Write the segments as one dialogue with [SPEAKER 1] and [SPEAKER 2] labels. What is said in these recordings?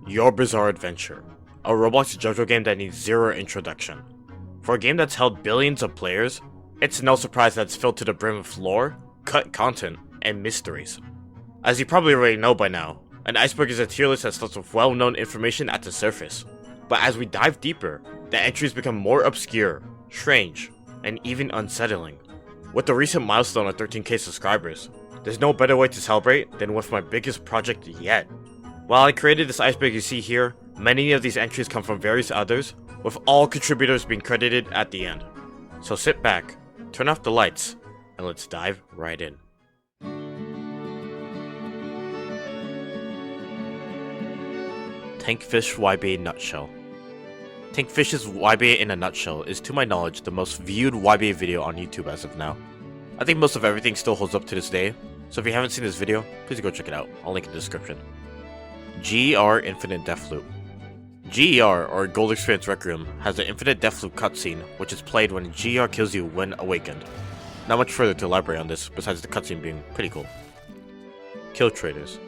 [SPEAKER 1] Your Bizarre Adventure, a Roblox JoJo game that needs zero introduction. For a game that's held billions of players, it's no surprise that it's filled to the brim with lore, cut content, and mysteries. As you probably already know by now, an iceberg is a tier list that's lots of well-known information at the surface. But as we dive deeper, the entries become more obscure, strange, and even unsettling. With the recent milestone of 13k subscribers, there's no better way to celebrate than with my biggest project yet. While I created this iceberg you see here, many of these entries come from various others, with all contributors being credited at the end. So sit back, turn off the lights, and let's dive right in. Tankfish YBA Nutshell. Tankfish's YBA in a nutshell is, to my knowledge, the most viewed YBA video on YouTube as of now. I think most of everything still holds up to this day, so if you haven't seen this video, please go check it out. I'll link in the description. GER Infinite Deathloop. GER, or Gold Experience Requiem, has an Infinite Deathloop cutscene, which is played when GER kills you when awakened. Not much further to elaborate on this, besides the cutscene being pretty cool. Kill Traders.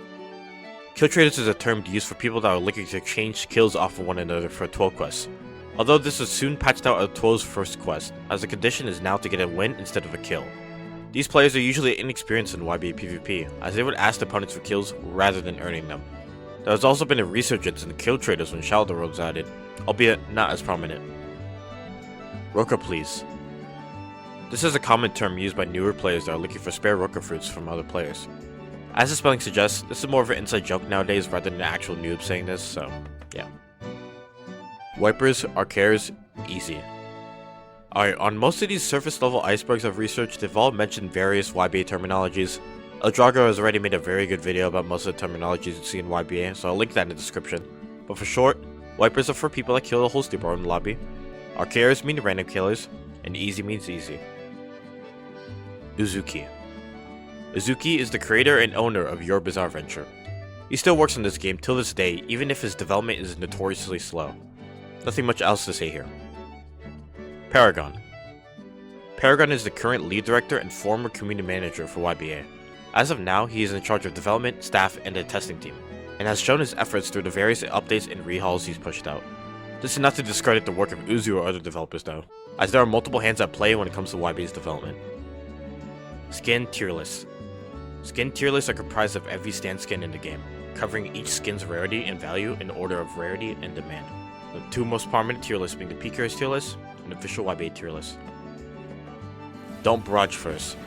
[SPEAKER 1] Kill Traders is a term used for people that are looking to exchange kills off of one another for 12 quests. Although this was soon patched out of 12's first quest, as the condition is now to get a win instead of a kill. These players are usually inexperienced in YBA PvP, as they would ask opponents for kills rather than earning them. There has also been a resurgence in Kill Traders when Shadow Road was added, albeit not as prominent. Roca Please. This is a common term used by newer players that are looking for spare Roca fruits from other players. As the spelling suggests, this is more of an inside joke nowadays rather than an actual noob saying this, so yeah. Wipers, Arcares, Easy. Alright, on most of these surface level icebergs I've researched, they've all mentioned various YBA terminologies. Eldrago has already made a very good video about most of the terminologies you see in YBA, so I'll link that in the description. But for short, Wipers are for people that kill the whole sleeper in the lobby, Arcares mean random killers, and Easy means easy. Uzuki. Uzuki is the creator and owner of Your Bizarre Adventure. He still works on this game till this day, even if his development is notoriously slow. Nothing much else to say here. Paragon. Paragon is the current lead director and former community manager for YBA. As of now, he is in charge of development, staff, and the testing team, and has shown his efforts through the various updates and rehauls he's pushed out. This is not to discredit the work of Uzu or other developers though, as there are multiple hands at play when it comes to YBA's development. Skin tier lists. Skin tier lists are comprised of every stand skin in the game, covering each skin's rarity and value in order of rarity and demand. The two most prominent tier lists being the PKers tier list and official YBA tier list. Don't barrage first.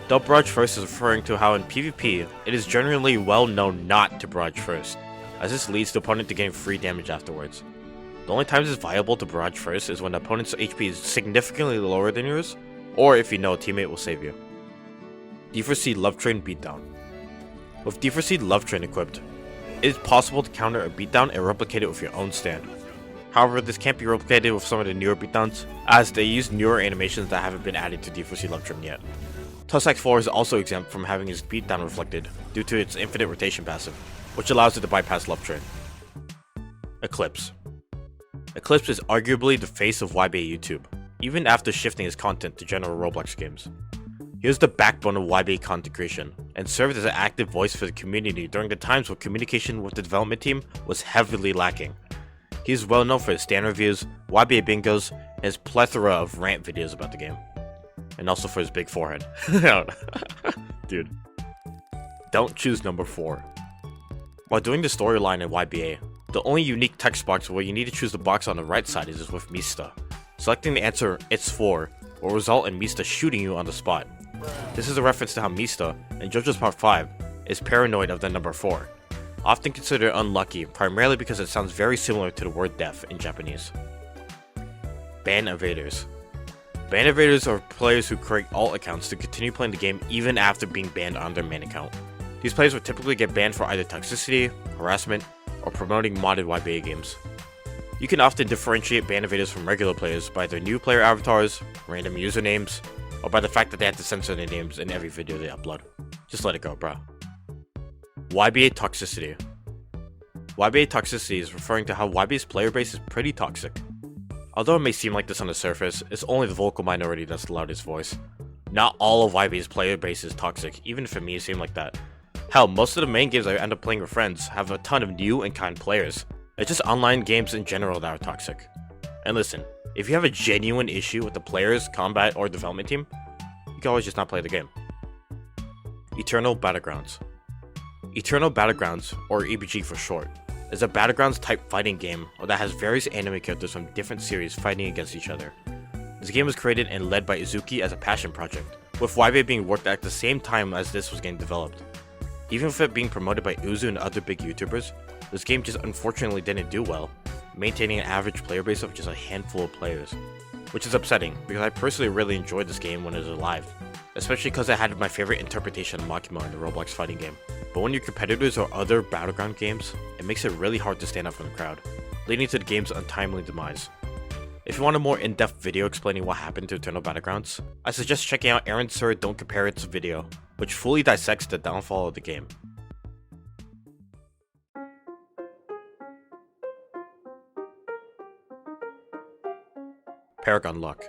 [SPEAKER 1] Don't barrage first is referring to how in PvP, it is generally well known not to barrage first, as this leads the opponent to getting free damage afterwards. The only times it's viable to barrage first is when the opponent's HP is significantly lower than yours, or if you know a teammate will save you. D4C Love Train Beatdown. With D4C Love Train equipped, it is possible to counter a beatdown and replicate it with your own stand. However, this can't be replicated with some of the newer beatdowns, as they use newer animations that haven't been added to D4C Love Train yet. Tussac 4 is also exempt from having his beatdown reflected due to its infinite rotation passive, which allows it to bypass Love Train. Eclipse. Eclipse is arguably the face of YBA YouTube, even after shifting his content to general Roblox games. He was the backbone of YBA content creation, and served as an active voice for the community during the times when communication with the development team was heavily lacking. He is well known for his stand reviews, YBA bingos, and his plethora of rant videos about the game. And also for his big forehead. Dude. Don't choose number 4. While doing the storyline in YBA, the only unique text box where you need to choose the box on the right side is with Mista. Selecting the answer, "It's 4, will result in Mista shooting you on the spot. This is a reference to how Mista, in JoJo's Part 5, is paranoid of the number 4, often considered unlucky primarily because it sounds very similar to the word death in Japanese. Ban Evaders. Ban Evaders are players who create alt accounts to continue playing the game even after being banned on their main account. These players would typically get banned for either toxicity, harassment, or promoting modded YBA games. You can often differentiate ban evaders from regular players by their new player avatars, random usernames, or by the fact that they have to censor their names in every video they upload. Just let it go, bro. YBA Toxicity. YBA Toxicity is referring to how YBA's player base is pretty toxic. Although it may seem like this on the surface, it's only the vocal minority that's the loudest voice. Not all of YBA's player base is toxic, even if it may seem like that. Hell, most of the main games I end up playing with friends have a ton of new and kind players. It's just online games in general that are toxic. And listen, if you have a genuine issue with the players, combat, or development team, you can always just not play the game. Eternal Battlegrounds. Eternal Battlegrounds, or EBG for short, is a Battlegrounds type fighting game that has various anime characters from different series fighting against each other. This game was created and led by Izuki as a passion project, with YBA being worked at the same time as this was getting developed. Even with it being promoted by Uzu and other big YouTubers, this game just unfortunately didn't do well, maintaining an average player base of just a handful of players. Which is upsetting, because I personally really enjoyed this game when it was alive, especially because I had my favorite interpretation of Makima in the Roblox fighting game. But when your competitors are other Battleground games, it makes it really hard to stand out from the crowd, leading to the game's untimely demise. If you want a more in-depth video explaining what happened to Eternal Battlegrounds, I suggest checking out Aaron Sir Don't Compare It's video, which fully dissects the downfall of the game. Paragon Luck.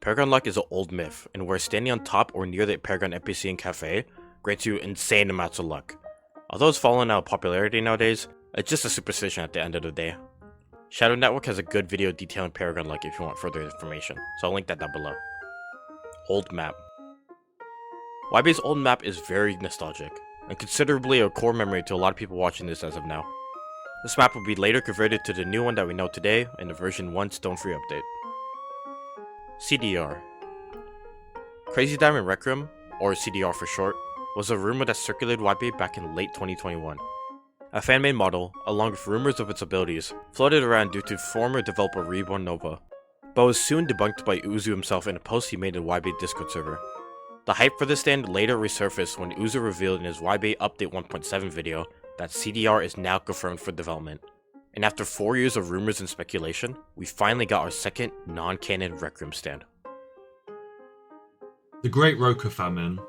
[SPEAKER 1] Paragon Luck is an old myth, and where standing on top or near the Paragon NPC and cafe grants you insane amounts of luck. Although it's fallen out of popularity nowadays, it's just a superstition at the end of the day. Shadow Network has a good video detailing Paragon Luck if you want further information, so I'll link that down below. Old Map. YBA's old map is very nostalgic, and considerably a core memory to a lot of people watching this as of now. This map will be later converted to the new one that we know today in the version 1 Stone-Free update. CDR. Crazy Diamond Rec Room, or CDR for short, was a rumor that circulated YBA back in late 2021. A fan-made model, along with rumors of its abilities, floated around due to former developer Reborn Nova, but was soon debunked by Uzu himself in a post he made in YBA Discord server. The hype for this stand later resurfaced when Uzu revealed in his YBA Update 1.7 video that CDR is now confirmed for development. And after 4 years of rumors and speculation, we finally got our second non-canon Rec Room stand.
[SPEAKER 2] The Great Roka Famine.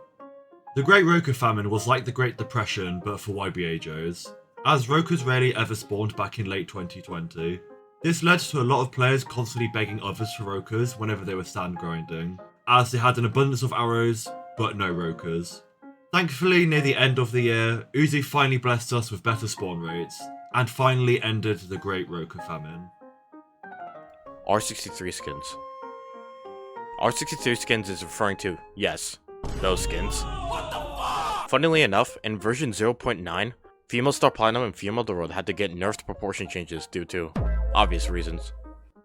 [SPEAKER 2] The Great Roka Famine was like the Great Depression, but for YBA Joes, as Rokas rarely ever spawned back in late 2020. This led to a lot of players constantly begging others for Rokas whenever they were stand grinding, as they had an abundance of arrows, but no Rokas. Thankfully, near the end of the year, Uzi finally blessed us with better spawn rates, and finally ended the Great Roka Famine.
[SPEAKER 1] R63 skins. R63 skins is referring to, yes, those skins. Funnily enough, in version 0.9, Female Star Platinum and Female The Road had to get nerfed proportion changes due to obvious reasons.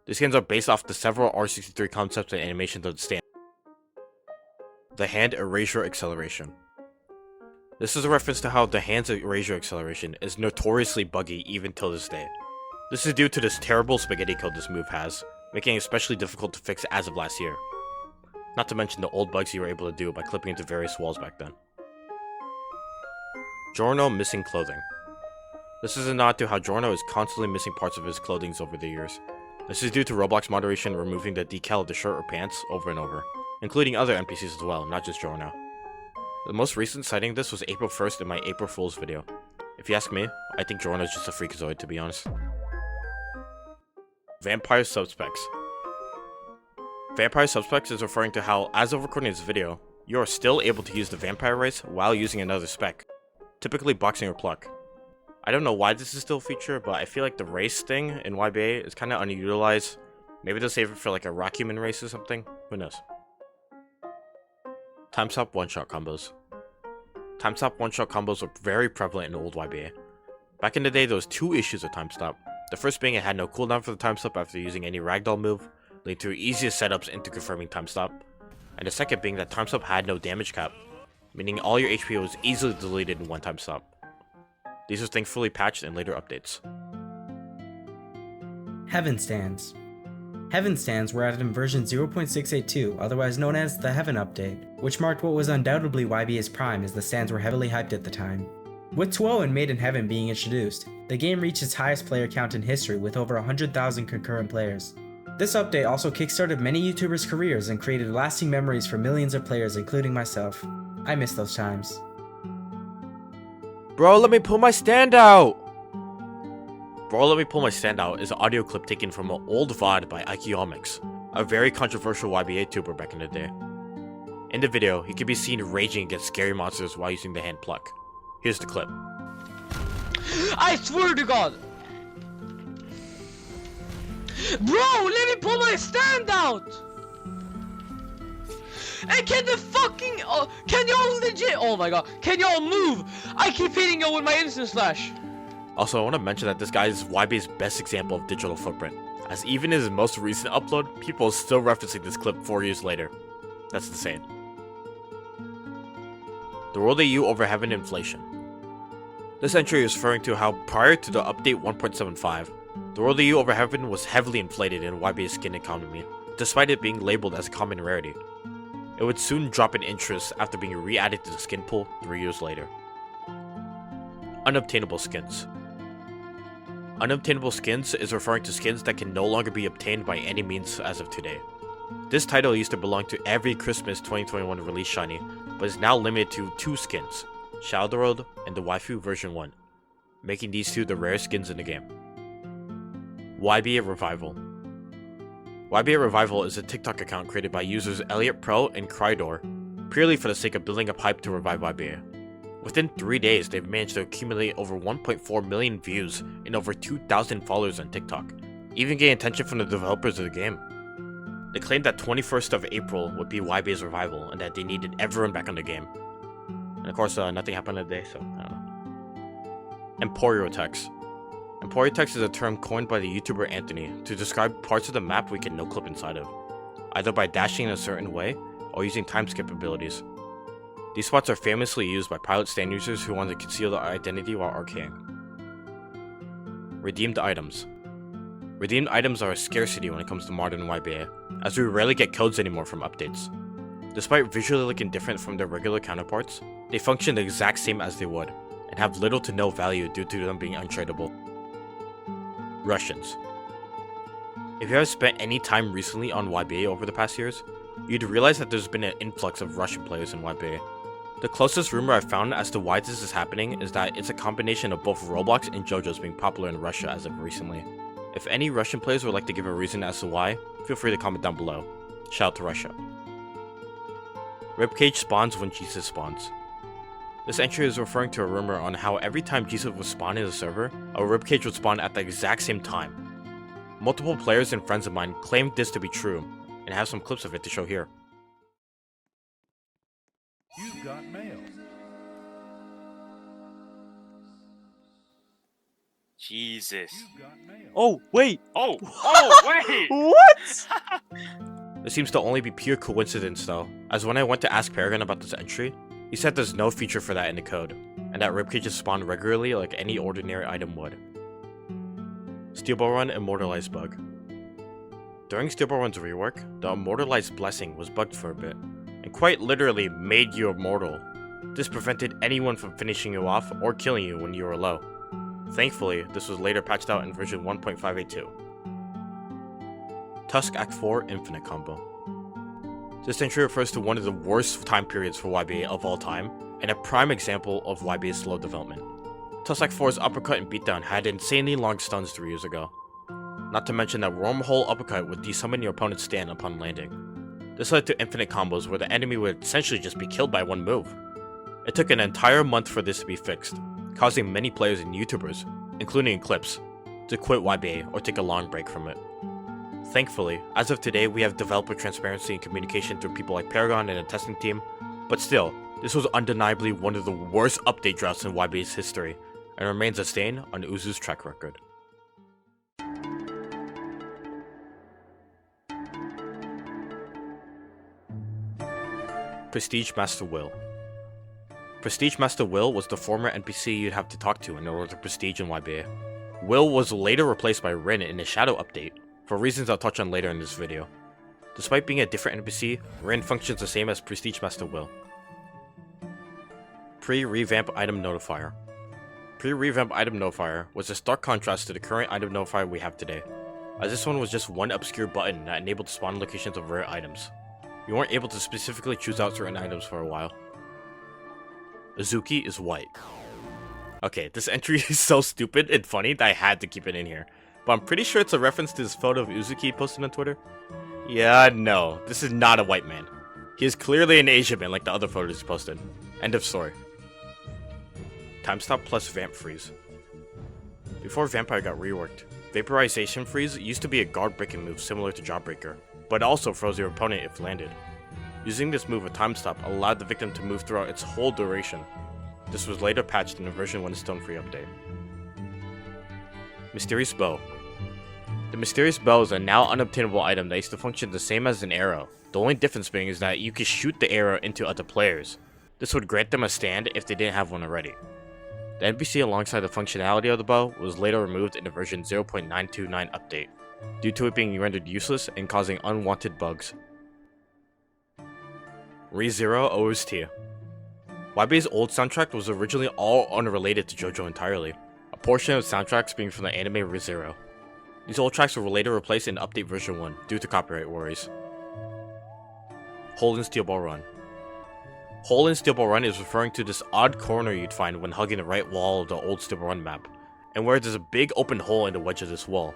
[SPEAKER 1] These skins are based off the several R63 concepts and animations of the stand. The Hand Erasure Acceleration. This is a reference to how the Hand's Erasure Acceleration is notoriously buggy even till this day. This is due to this terrible spaghetti code this move has, making it especially difficult to fix as of last year. Not to mention the old bugs you were able to do by clipping into various walls back then. Giorno missing clothing. This is a nod to how Giorno is constantly missing parts of his clothing over the years. This is due to Roblox moderation removing the decal of the shirt or pants over and over, including other NPCs as well, not just Giorno. The most recent sighting of this was April 1st in my April Fool's video. If you ask me, I think Giorno is just a freakazoid to be honest. Vampire Subspecs. Vampire Subspecs is referring to how, as of recording this video, you are still able to use the vampire race while using another spec, typically boxing or pluck. I don't know why this is still a feature, but I feel like the race thing in YBA is kind of underutilized. Maybe they'll save it for like a rock human race or something, who knows. Time stop one-shot combos. Time stop one-shot combos were very prevalent in old YBA. Back in the day, there was two issues of time stop. The first being it had no cooldown for the time stop after using any ragdoll move, leading to easiest setups into confirming time stop. And the second being that time stop had no damage cap, meaning all your HP was easily deleted in one time stop. These were thankfully patched in later updates.
[SPEAKER 3] Heaven Stands. Heaven Stands were added in version 0.682, otherwise known as the Heaven Update, which marked what was undoubtedly YBA's prime as the stands were heavily hyped at the time. With Tuo and Made in Heaven being introduced, the game reached its highest player count in history with over 100,000 concurrent players. This update also kickstarted many YouTubers' careers and created lasting memories for millions of players, including myself. I miss those times.
[SPEAKER 1] Bro, let me pull my stand out! Bro, Let Me Pull My Stand Out is an audio clip taken from an old VOD by Ikeomics, a very controversial YBA tuber back in the day. In the video, he can be seen raging against scary monsters while using the hand pluck. Here's the clip.
[SPEAKER 4] I swear to God! Bro, let me pull my stand out! And can the fucking... can y'all legit... Oh my god. Can y'all move? I keep hitting y'all with my instant slash.
[SPEAKER 1] Also, I want to mention that this guy is YBA's best example of digital footprint, as even in his most recent upload, people are still referencing this clip 4 years later. That's insane. The World AU over Heaven inflation. This entry is referring to how prior to the update 1.75, the World AU over Heaven was heavily inflated in YBA's skin economy, despite it being labeled as a common rarity. It would soon drop in interest after being re-added to the skin pool 3 years later. Unobtainable skins. Unobtainable skins is referring to skins that can no longer be obtained by any means as of today. This title used to belong to every Christmas 2021 release shiny, but is now limited to 2 skins, Shadow the World and the Waifu version 1, making these 2 the rarest skins in the game. YBA Revival. YBA Revival is a TikTok account created by users Elliot Pro and Crydor, purely for the sake of building up hype to revive YBA. Within 3 days, they've managed to accumulate over 1.4 million views and over 2,000 followers on TikTok, even getting attention from the developers of the game. They claimed that 21st of April would be YBA's revival and that they needed everyone back on the game. And of course, nothing happened that day, so I don't know. Emporiotex. Emporiotex is a term coined by the YouTuber Anthony to describe parts of the map we can no-clip inside of, either by dashing in a certain way or using time skip abilities. These spots are famously used by pilot stand users who want to conceal their identity while arcing. Redeemed items. Redeemed items are a scarcity when it comes to modern YBA, as we rarely get codes anymore from updates. Despite visually looking different from their regular counterparts, they function the exact same as they would, and have little to no value due to them being untradeable. Russians. If you have spent any time recently on YBA over the past years, you'd realize that there's been an influx of Russian players in YBA. The closest rumor I've found as to why this is happening is that it's a combination of both Roblox and JoJo's being popular in Russia as of recently. If any Russian players would like to give a reason as to why, feel free to comment down below. Shout out to Russia. Ribcage spawns when Jesus spawns. This entry is referring to a rumor on how every time Jesus would spawn in the server, a ribcage would spawn at the exact same time. Multiple players and friends of mine claimed this to be true, and have some clips of it to show here.
[SPEAKER 5] You've got mail.
[SPEAKER 6] Jesus.
[SPEAKER 5] You've got mail.
[SPEAKER 1] Oh, wait!
[SPEAKER 6] Oh, wait!
[SPEAKER 1] What?! It seems to only be pure coincidence though, as when I went to ask Paragon about this entry, he said there's no feature for that in the code, and that ribcages spawn regularly like any ordinary item would. Steelball Run Immortalized bug. During Steelball Run's rework, the Immortalized Blessing was bugged for a bit, and quite literally made you immortal. This prevented anyone from finishing you off or killing you when you were low. Thankfully, this was later patched out in version 1.582. Tusk Act 4 Infinite Combo. This entry refers to one of the worst time periods for YBA of all time, and a prime example of YBA's slow development. Tusk Act 4's uppercut and beatdown had insanely long stuns 3 years ago. Not to mention that wormhole uppercut would desummon your opponent's stand upon landing. This led to infinite combos where the enemy would essentially just be killed by one move. It took an entire month for this to be fixed, causing many players and YouTubers, including Eclipse, to quit YBA or take a long break from it. Thankfully, as of today, we have developer transparency and communication through people like Paragon and a testing team, but still, this was undeniably one of the worst update droughts in YBA's history, and remains a stain on Uzu's track record. Prestige Master Will. Prestige Master Will was the former NPC you'd have to talk to in order to prestige in YBA. Will was later replaced by Rin in a Shadow update, for reasons I'll touch on later in this video. Despite being a different NPC, Rin functions the same as Prestige Master Will. Pre-Revamp Item Notifier. Pre-Revamp Item Notifier was a stark contrast to the current item notifier we have today, as this one was just one obscure button that enabled spawn locations of rare items. You weren't able to specifically choose out certain items for a while. Azuki is white. Okay, this entry is so stupid and funny that I had to keep it in here, but I'm pretty sure it's a reference to this photo of Uzuki posted on Twitter. Yeah, no, this is not a white man. He is clearly an Asian man like the other photos he posted. End of story. Time Stop plus Vamp Freeze. Before Vampire got reworked, Vaporization Freeze used to be a guard breaking move similar to Jawbreaker, but it also froze your opponent if landed. Using this move with Time Stop allowed the victim to move throughout its whole duration. This was later patched in the version 1 Stone Free update. Mysterious Bow. The Mysterious Bow is a now unobtainable item that used to function the same as an arrow. The only difference being is that you could shoot the arrow into other players. This would grant them a stand if they didn't have one already. The NPC alongside the functionality of the bow was later removed in the version 0.929 update, due to it being rendered useless and causing unwanted bugs. ReZero OST. YBA's old soundtrack was originally all unrelated to JoJo entirely, a portion of soundtracks being from the anime ReZero. These old tracks were later replaced in update version 1 due to copyright worries. Hole in Steel Ball Run. Hole in Steel Ball Run is referring to this odd corner you'd find when hugging the right wall of the old Steel Ball Run map, and where there's a big open hole in the wedge of this wall.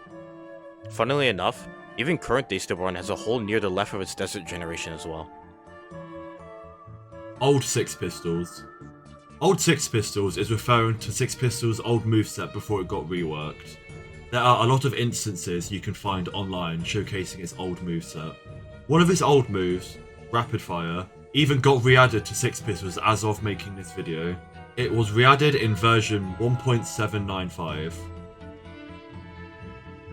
[SPEAKER 1] Funnily enough, even current day Steel Ball Run has a hole near the left of its desert generation as well.
[SPEAKER 2] Old Six Pistols. Old Six Pistols is referring to Six Pistols' old moveset before it got reworked. There are a lot of instances you can find online showcasing its old moveset. One of its old moves, Rapid Fire, even got re-added to Six Pistols as of making this video. It was re-added in version 1.795.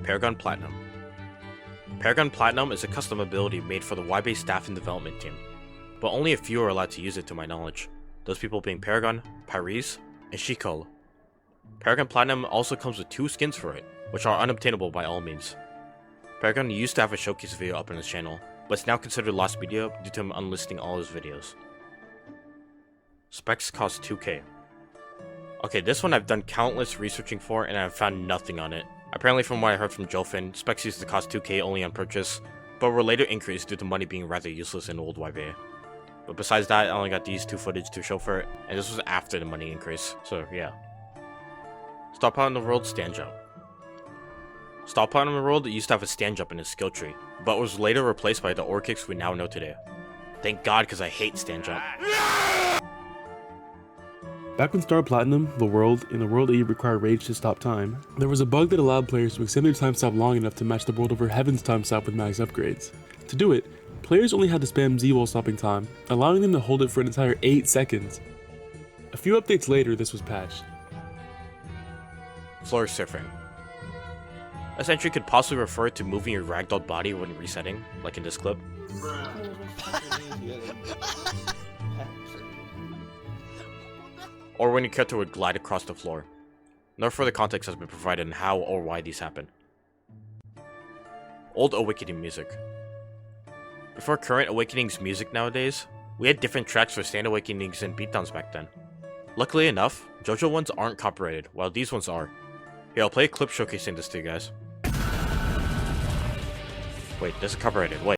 [SPEAKER 1] Paragon Platinum. Paragon Platinum is a custom ability made for the YBA staff and development team, but only a few are allowed to use it to my knowledge, those people being Paragon, Paris, and Shikol. Paragon Platinum also comes with 2 skins for it, which are unobtainable by all means. Paragon used to have a showcase video up on his channel, but it's now considered lost media due to him unlisting all his videos. Specs cost 2k. Okay, this one I've done countless researching for and I've found nothing on it. Apparently from what I heard from Jioufen, specs used to cost 2k only on purchase, but were later increased due to money being rather useless in old YBA. But besides that, I only got these 2 footage to show for it, and this was after the money increase, so yeah. Stockpile in the World Stand Jump. Stockpile in the World used to have a stand jump in its skill tree, but was later replaced by the ore kicks we now know today. Thank God, because I hate stand jump.
[SPEAKER 7] Back when Star Platinum, the world, in the World E required Rage to stop time, there was a bug that allowed players to extend their time stop long enough to match the world over Heaven's time stop with max upgrades. To do it, players only had to spam Z while stopping time, allowing them to hold it for an entire 8 seconds. A few updates later, this was patched.
[SPEAKER 1] Floor surfing. This entry could possibly refer to moving your ragdoll body when resetting, like in this clip. Or when your character would glide across the floor. No further context has been provided on how or why these happen. Old Awakening music. Before current Awakenings music nowadays, we had different tracks for Stand Awakenings and beatdowns back then. Luckily enough, JoJo ones aren't copyrighted, while these ones are. Here, I'll play a clip showcasing this to you guys. Wait, this is copyrighted, wait.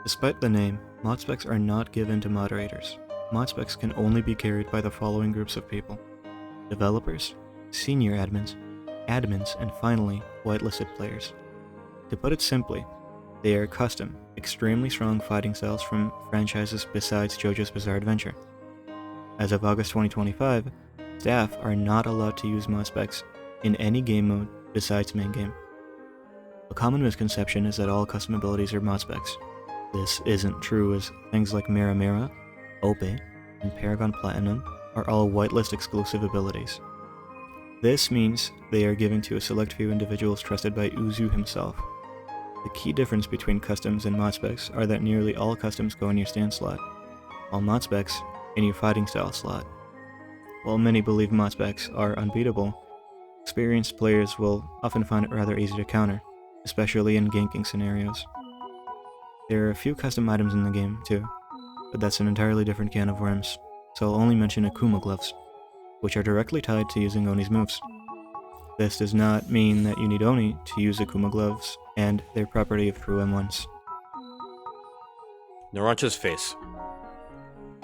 [SPEAKER 8] Despite the name, mod specs are not given to moderators. Mod specs can only be carried by the following groups of people: developers, senior admins, admins, and finally, whitelisted players. To put it simply, they are custom, extremely strong fighting styles from franchises besides JoJo's Bizarre Adventure. As of August 2025, staff are not allowed to use mod specs in any game mode besides main game. A common misconception is that all custom abilities are mod specs. This isn't true, as things like Mera Mera, Ope, and Paragon Platinum are all whitelist exclusive abilities. This means they are given to a select few individuals trusted by Uzu himself. The key difference between customs and mod specs are that nearly all customs go in your stand slot, while mod specs in your fighting style slot. While many believe mod specs are unbeatable, experienced players will often find it rather easy to counter, especially in ganking scenarios. There are a few custom items in the game too, but that's an entirely different can of worms, so I'll only mention Akuma gloves, which are directly tied to using Oni's moves. This does not mean that you need Oni to use Akuma gloves and their property of true M1s.
[SPEAKER 1] Narancha's face.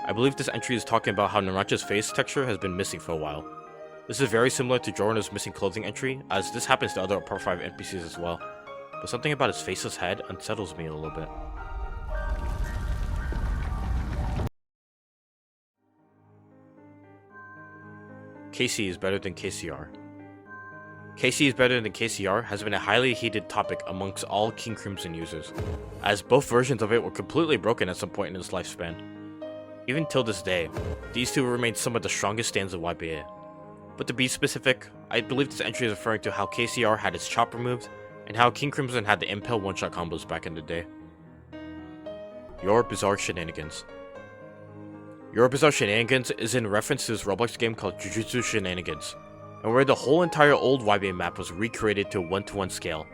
[SPEAKER 1] I believe this entry is talking about how Narancha's face texture has been missing for a while. This is very similar to Jorno's missing clothing entry, as this happens to other Part 5 NPCs as well, but something about his faceless head unsettles me a little bit. KC is better than KCR. KC is better than KCR has been a highly heated topic amongst all King Crimson users, as both versions of it were completely broken at some point in its lifespan. Even till this day, these two remain some of the strongest stands of YBA. But to be specific, I believe this entry is referring to how KCR had its chop removed, and how King Crimson had the impale one-shot combos back in the day. Your Bizarre Shenanigans. Your Bizarre Shenanigans is in reference to this Roblox game called Jujutsu Shenanigans, and where the whole entire old YBA map was recreated to a 1-to-1 scale.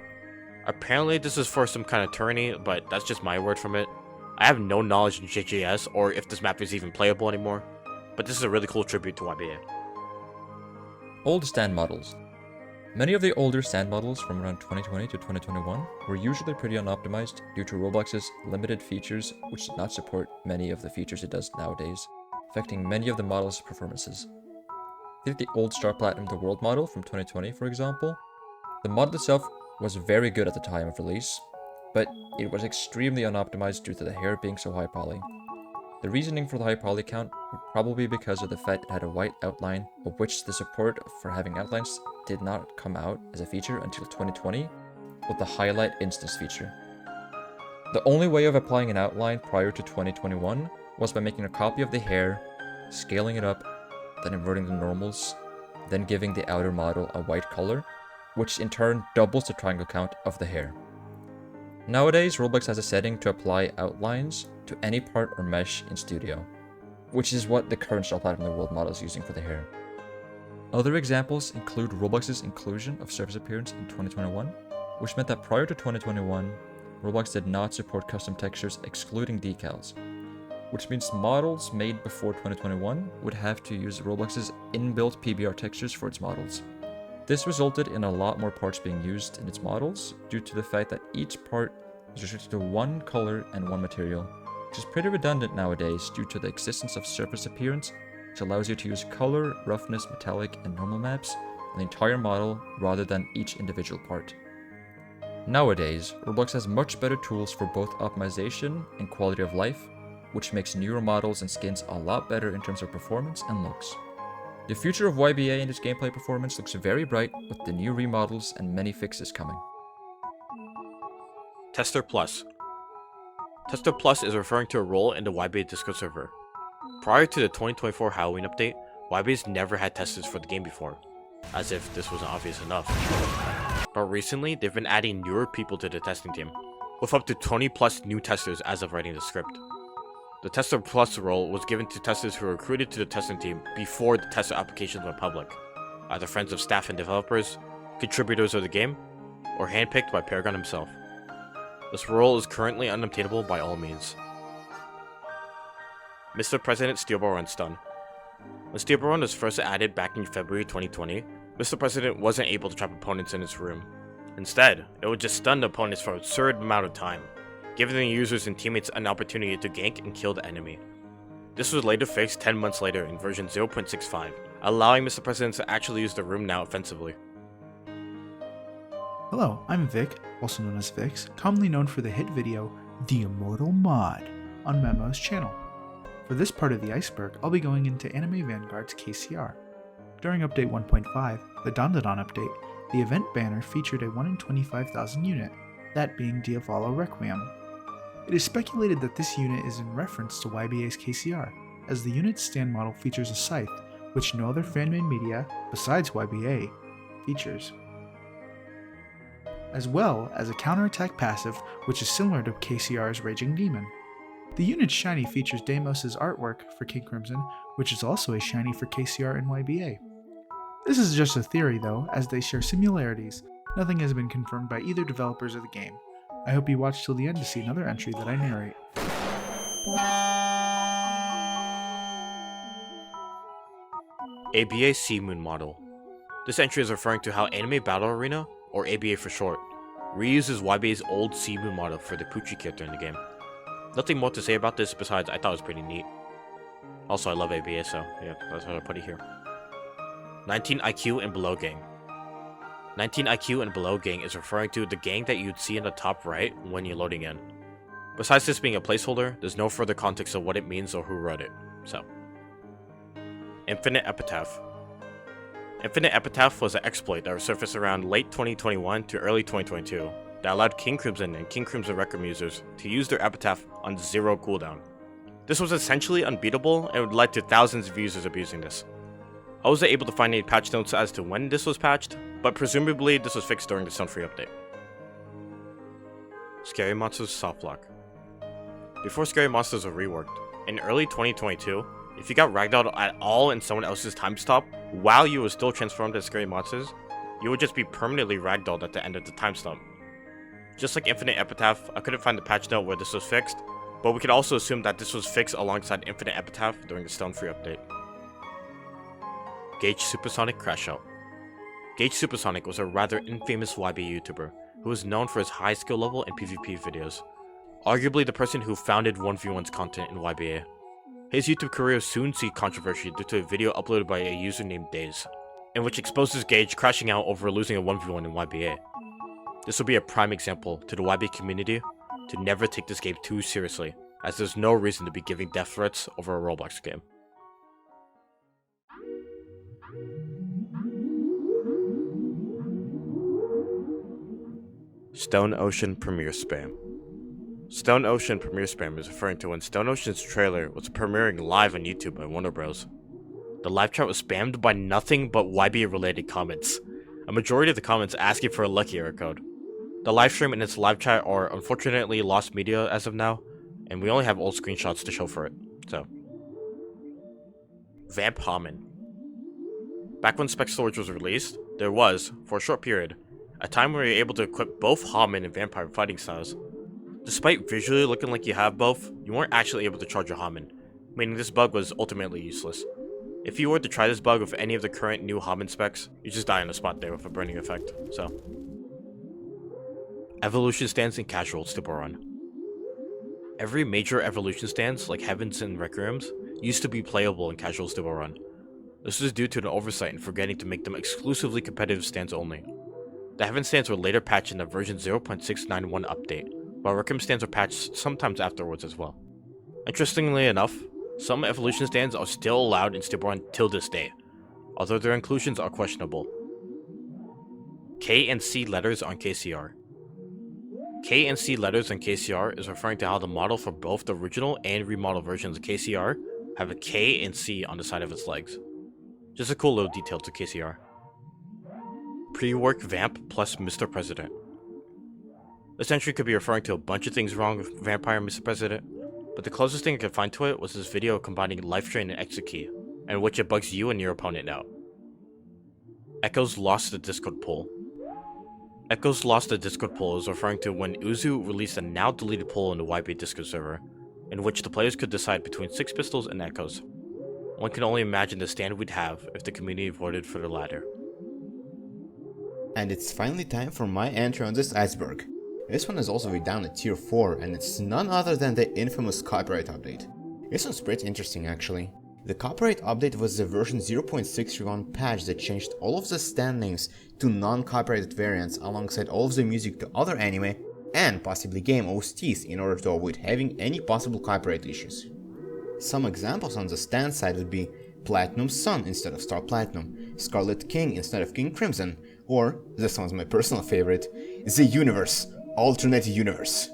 [SPEAKER 1] Apparently this is for some kind of tourney, but that's just my word from it. I have no knowledge in JJS or if this map is even playable anymore, but this is a really cool tribute to YBA.
[SPEAKER 9] Old stand models. Many of the older stand models from around 2020 to 2021 were usually pretty unoptimized due to Roblox's limited features, which did not support many of the features it does nowadays, affecting many of the model's performances. Take the old Star Platinum The World model from 2020 for example. The model itself was very good at the time of release, but it was extremely unoptimized due to the hair being so high poly. The reasoning for the high poly count would probably be because of the fact it had a white outline, of which the support for having outlines did not come out as a feature until 2020 with the highlight instance feature. The only way of applying an outline prior to 2021 was by making a copy of the hair, scaling it up, then inverting the normals, then giving the outer model a white color, which in turn doubles the triangle count of the hair. Nowadays, Roblox has a setting to apply outlines to any part or mesh in Studio, which is what the current Star Platinum The World model is using for the hair. Other examples include Roblox's inclusion of surface appearance in 2021, which meant that prior to 2021, Roblox did not support custom textures excluding decals, which means models made before 2021 would have to use Roblox's inbuilt PBR textures for its models. This resulted in a lot more parts being used in its models due to the fact that each part is restricted to one color and one material, which is pretty redundant nowadays due to the existence of surface appearance, which allows you to use color, roughness, metallic, and normal maps on the entire model rather than each individual part. Nowadays, Roblox has much better tools for both optimization and quality of life, which makes newer models and skins a lot better in terms of performance and looks. The future of YBA and its gameplay performance looks very bright with the new remodels and many fixes coming.
[SPEAKER 1] Tester Plus. Tester Plus is referring to a role in the YBA Discord server. Prior to the 2024 Halloween update, YBA's never had testers for the game before, as if this wasn't obvious enough. But recently, they've been adding newer people to the testing team, with up to 20 plus new testers as of writing the script. The Tester Plus role was given to testers who were recruited to the testing team before the tester applications went public, either friends of staff and developers, contributors of the game, or handpicked by Paragon himself. This role is currently unobtainable by all means. Mr. President Steelball Run Stun. When Steelball Run was first added back in February 2020, Mr. President wasn't able to trap opponents in his room. Instead, it would just stun the opponents for an absurd amount of time, giving the users and teammates an opportunity to gank and kill the enemy. This was later fixed 10 months later in version 0.65, allowing Mr. President to actually use the room now offensively.
[SPEAKER 10] Hello, I'm Vic, also known as Vix, commonly known for the hit video, The Immortal Mod, on Memo's channel. For this part of the iceberg, I'll be going into Anime Vanguard's KCR. During update 1.5, the Dandadan update, the event banner featured a 1 in 25,000 unit, that being Diavolo Requiem. It is speculated that this unit is in reference to YBA's KCR, as the unit's stand model features a scythe, which no other fan-made media, besides YBA, features. As well as a counterattack passive, which is similar to KCR's Raging Demon. The unit's shiny features Deimos' artwork for King Crimson, which is also a shiny for KCR and YBA. This is just a theory though, as they share similarities. Nothing has been confirmed by either developers of the game. I hope you watch till the end to see another entry that I narrate.
[SPEAKER 1] ABA Sea Moon model. This entry is referring to how Anime Battle Arena, or ABA for short, reuses YBA's old Sea Moon model for the Poochie character in the game. Nothing more to say about this besides I thought it was pretty neat. Also I love ABA, so yeah, that's how I put it here. 19 IQ and Below Gang. 19 IQ and Below Gang is referring to the gang that you'd see in the top right when you're loading in. Besides this being a placeholder, there's no further context of what it means or who wrote it, so. Infinite Epitaph. Infinite Epitaph was an exploit that resurfaced around late 2021 to early 2022 that allowed King Crimson and King Crimson record users to use their Epitaph on 0 cooldown. This was essentially unbeatable and would lead to thousands of users abusing this. I wasn't able to find any patch notes as to when this was patched, but presumably this was fixed during the Stone Free update. Scary Monsters Softlock. Before Scary Monsters were reworked, in early 2022, if you got ragdolled at all in someone else's time stop while you were still transformed as Scary Monsters, you would just be permanently ragdolled at the end of the time stop. Just like Infinite Epitaph, I couldn't find the patch note where this was fixed, but we could also assume that this was fixed alongside Infinite Epitaph during the Stone Free update. Gage Supersonic Crashout. Gage Supersonic was a rather infamous YBA YouTuber who was known for his high skill level and PvP videos, arguably the person who founded 1v1's content in YBA. His YouTube career soon see controversy due to a video uploaded by a user named Daze, in which exposes Gage crashing out over losing a 1v1 in YBA. This will be a prime example to the YBA community to never take this game too seriously, as there's no reason to be giving death threats over a Roblox game. Stone Ocean Premiere Spam. Stone Ocean Premiere Spam is referring to when Stone Ocean's trailer was premiering live on YouTube by Warner Bros. The live chat was spammed by nothing but YBA related comments, a majority of the comments asking for a lucky error code. The livestream and its live chat are unfortunately lost media as of now, and we only have old screenshots to show for it, so. Vamp Hamen. Back when Spec Storage was released, there was, for a short period, a time where you were able to equip both Hamen and Vampire fighting styles. Despite visually looking like you have both, you weren't actually able to charge your Hamen, meaning this bug was ultimately useless. If you were to try this bug with any of the current new Hamen specs, you just die on the spot there with a burning effect, so. Evolution stands and casual stipple run. Every major evolution stance, like Heavens and Requiems, used to be playable in casual stipple run. This was due to an oversight in forgetting to make them exclusively competitive stands only. The Heaven stands were later patched in the version 0.691 update, while Requiem stands were patched sometimes afterwards as well. Interestingly enough, some evolution stands are still allowed in stipple run till this day, although their inclusions are questionable. K and C letters on KCR. K and C letters on KCR is referring to how the model for both the original and remodeled versions of KCR have a K and C on the side of its legs. Just a cool little detail to KCR. Pre-work Vamp plus Mr. President. This entry could be referring to a bunch of things wrong with Vampire and Mr. President, but the closest thing I could find to it was this video combining Life Drain and Exit Key, in which it bugs you and your opponent out. Echoes lost the Discord poll. Echoes lost the Discord poll is referring to when Uzu released a now deleted poll in the YBA Discord server, in which the players could decide between Six Pistols and Echoes. One can only imagine the stand we'd have if the community voted for the latter.
[SPEAKER 11] And it's finally time for my entry on this iceberg. This one is also way down at tier 4, and it's none other than the infamous copyright update. This one's pretty interesting actually. The copyright update was the version 0.631 patch that changed all of the stand names to non-copyrighted variants alongside all of the music to other anime and possibly game OSTs in order to avoid having any possible copyright issues. Some examples on the stand side would be Platinum Sun instead of Star Platinum, Scarlet King instead of King Crimson, or, this one's my personal favorite, The Universe, Alternate Universe.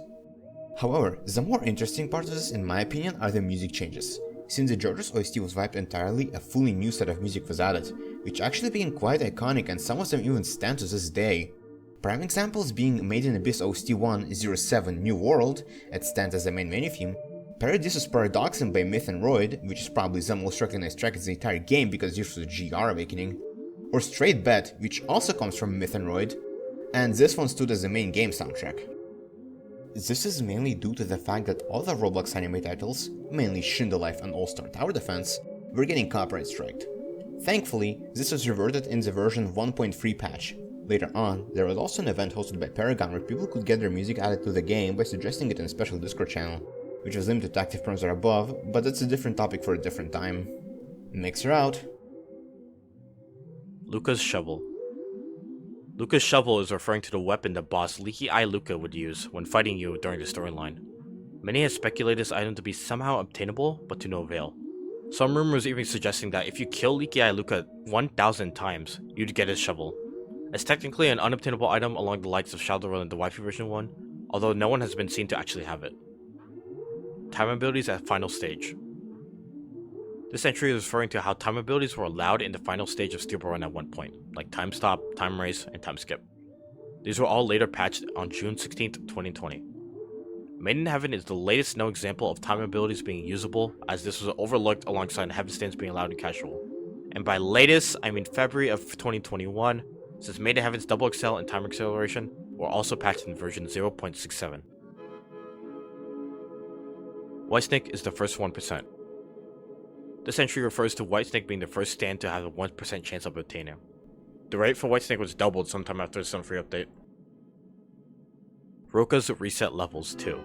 [SPEAKER 11] However, the more interesting part of this in my opinion are the music changes. Since the JoJo's OST was wiped entirely, a fully new set of music was added, which actually became quite iconic and some of them even stand to this day. Prime examples being Made in Abyss OST 107 New World, it stands as the main menu theme, Paradisus Paradoxum by Myth and Roid, which is probably the most recognized track in the entire game because this was GR Awakening, or Straight Bet, which also comes from Myth and Roid, and this one stood as the main game soundtrack. This is mainly due to the fact that other Roblox anime titles, mainly Shindo Life and All-Star Tower Defense, were getting copyright striked. Thankfully, this was reverted in the version 1.3 patch. Later on, there was also an event hosted by Paragon where people could get their music added to the game by suggesting it in a special Discord channel, which was limited to active perms or above, but that's a different topic for a different time. Mixer out.
[SPEAKER 1] Luca's Shovel. Luca's Shovel is referring to the weapon that boss Leaky Eye Luca would use when fighting you during the storyline. Many have speculated this item to be somehow obtainable, but to no avail. Some rumors even suggesting that if you kill Leaky Eye Luca 1,000 times, you'd get his shovel. It's technically an unobtainable item along the likes of Shadowrun and the Waifu version 1, although no one has been seen to actually have it. Time abilities at final stage. This entry is referring to how time abilities were allowed in the final stage of Steel Run at one point, like Time Stop, Time Race, and Time Skip. These were all later patched on June 16th, 2020. Made in Heaven is the latest known example of time abilities being usable, as this was overlooked alongside Heaven Stands being allowed in casual. And by latest, I mean February of 2021, since Made in Heaven's Double Excel and Time Acceleration were also patched in version 0.67. Whitesnake is the first 1%. This entry refers to Whitesnake being the first stand to have a 1% chance of obtaining. The rate for Whitesnake was doubled sometime after the Sun Free update. Roka's reset levels 2.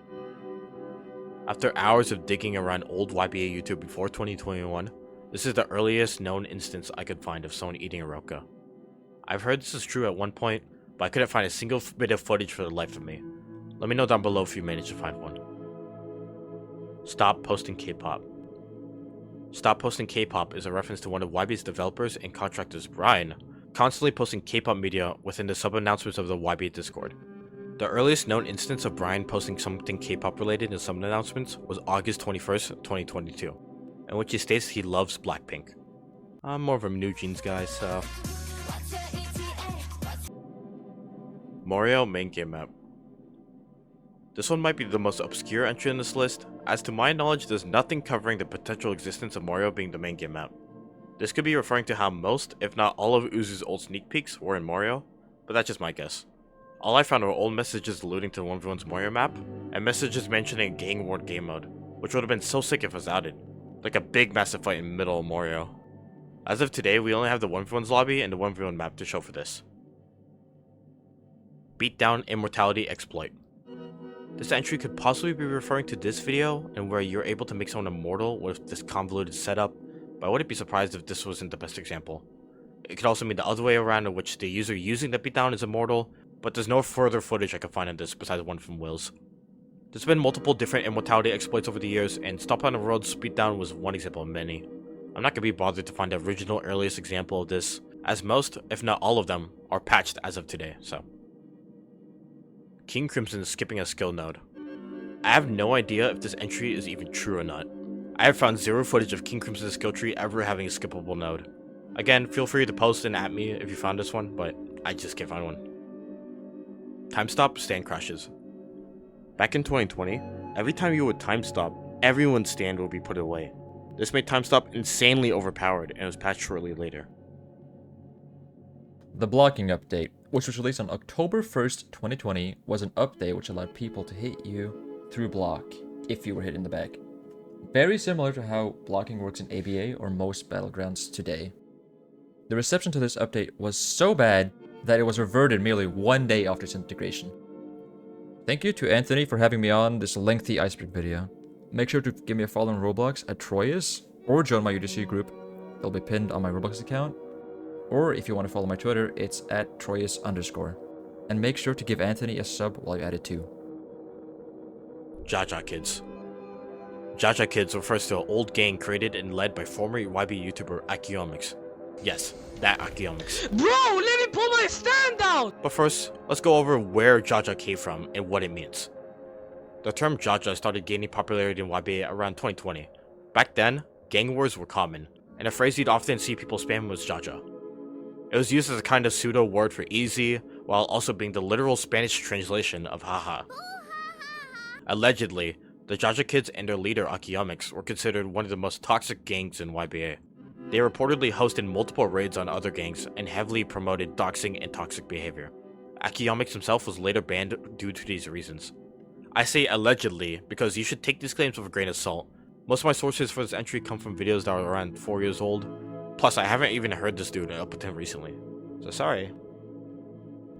[SPEAKER 1] After hours of digging around old YBA YouTube before 2021, this is the earliest known instance I could find of someone eating a Roka. I've heard this is true at one point, but I couldn't find a single bit of footage for the life of me. Let me know down below if you managed to find one. Stop posting K-pop. Stop posting K-pop is a reference to one of YBA's developers and contractors, Brian, constantly posting K-pop media within the sub-announcements of the YBA Discord. The earliest known instance of Brian posting something K-pop related in sub-announcements was August 21st, 2022, in which he states he loves Blackpink. I'm more of a New Jeans guy, so... Mario main game map. This one might be the most obscure entry in this list, as to my knowledge there's nothing covering the potential existence of Mario being the main game map. This could be referring to how most, if not all of Uzu's old sneak peeks were in Mario, but that's just my guess. All I found were old messages alluding to the 1v1's Mario map, and messages mentioning a gang war game mode, which would have been so sick if it was added. Like a big massive fight in the middle of Mario. As of today, we only have the 1v1's lobby and the 1v1 map to show for this. Beatdown Immortality Exploit. This entry could possibly be referring to this video, and where you're able to make someone immortal with this convoluted setup, but I wouldn't be surprised if this wasn't the best example. It could also mean the other way around, in which the user using the beatdown is immortal, but there's no further footage I could find on this besides one from Will's. There's been multiple different immortality exploits over the years, and Stop on the Road's beatdown was one example of many. I'm not going to be bothered to find the original earliest example of this, as most, if not all of them, are patched as of today, so. King Crimson is skipping a skill node. I have no idea if this entry is even true or not. I have found zero footage of King Crimson's skill tree ever having a skippable node. Again, feel free to post and at me if you found this one, but I just can't find one. Time stop, stand crashes. Back in 2020, every time you would time stop, everyone's stand would be put away. This made time stop insanely overpowered and was patched shortly later.
[SPEAKER 9] The blocking update, which was released on October 1st, 2020, was an update which allowed people to hit you through block if you were hit in the back. Very similar to how blocking works in ABA or most battlegrounds today. The reception to this update was so bad that it was reverted merely one day after its integration. Thank you to Anthony for having me on this lengthy Iceberg video. Make sure to give me a follow on Roblox at Troyis, or join my UDC group. They'll be pinned on my Roblox account. Or if you want to follow my Twitter, it's at Troyis_. And make sure to give Anthony a sub while you're at it too.
[SPEAKER 1] Jaja Kids. Jaja Kids refers to an old gang created and led by former YB YouTuber Akiomics. Yes, that Akiomics.
[SPEAKER 4] Bro, let me pull my stand out!
[SPEAKER 1] But first, let's go over where Jaja came from and what it means. The term Jaja started gaining popularity in YBA around 2020. Back then, gang wars were common, and a phrase you'd often see people spam was Jaja. It was used as a kind of pseudo word for easy, while also being the literal Spanish translation of haha. Allegedly, the Jaja Kids and their leader Akiomics were considered one of the most toxic gangs in YBA. They reportedly hosted multiple raids on other gangs and heavily promoted doxing and toxic behavior. Akiomics himself was later banned due to these reasons. I say allegedly because you should take these claims with a grain of salt. Most of my sources for this entry come from videos that are around 4 years old. Plus, I haven't even heard this dude up until recently. So sorry.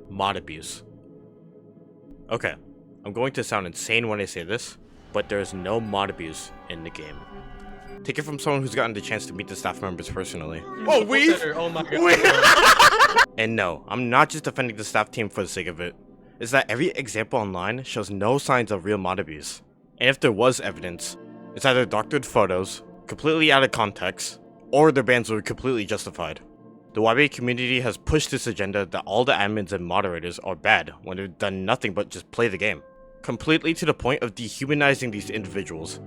[SPEAKER 1] Mod abuse. Okay, I'm going to sound insane when I say this, but there is no mod abuse in the game. Take it from someone who's gotten the chance to meet the staff members personally. Oh,
[SPEAKER 4] Oh my god.
[SPEAKER 1] And no, I'm not just defending the staff team for the sake of it. It's that every example online shows no signs of real mod abuse. And if there was evidence, it's either doctored photos, completely out of context, or their bans were completely justified. The YBA community has pushed this agenda that all the admins and moderators are bad when they've done nothing but just play the game, completely to the point of dehumanizing these individuals.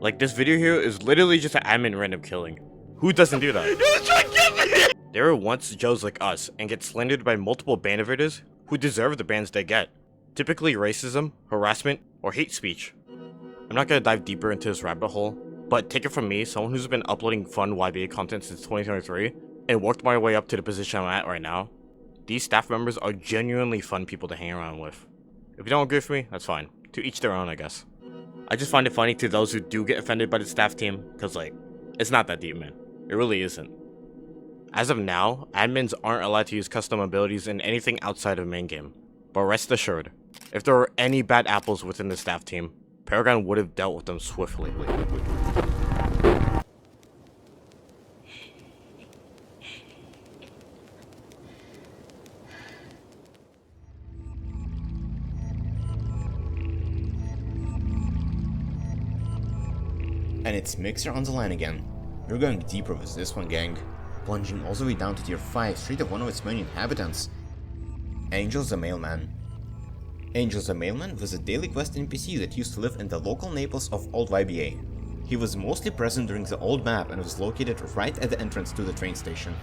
[SPEAKER 1] Like, this video here is literally just an admin random killing. Who doesn't do that? There were once Joes like us and get slandered by multiple ban evaders who deserve the bans they get. Typically racism, harassment, or hate speech. I'm not gonna dive deeper into this rabbit hole, but take it from me, someone who's been uploading fun YBA content since 2023, and worked my way up to the position I'm at right now. These staff members are genuinely fun people to hang around with. If you don't agree with me, that's fine. To each their own, I guess. I just find it funny to those who do get offended by the staff team, cause like, it's not that deep, man. It really isn't. As of now, admins aren't allowed to use custom abilities in anything outside of main game. But rest assured, if there were any bad apples within the staff team, Paragon would have dealt with them swiftly.
[SPEAKER 11] And it's Mixer on the line again. We're going deeper with this one, gang. Plunging all the way down to tier 5, straight of one of its main inhabitants. Angel the Mailman. Angel the Mailman was a daily quest NPC that used to live in the local Naples of old YBA. He was mostly present during the old map and was located right at the entrance to the train station.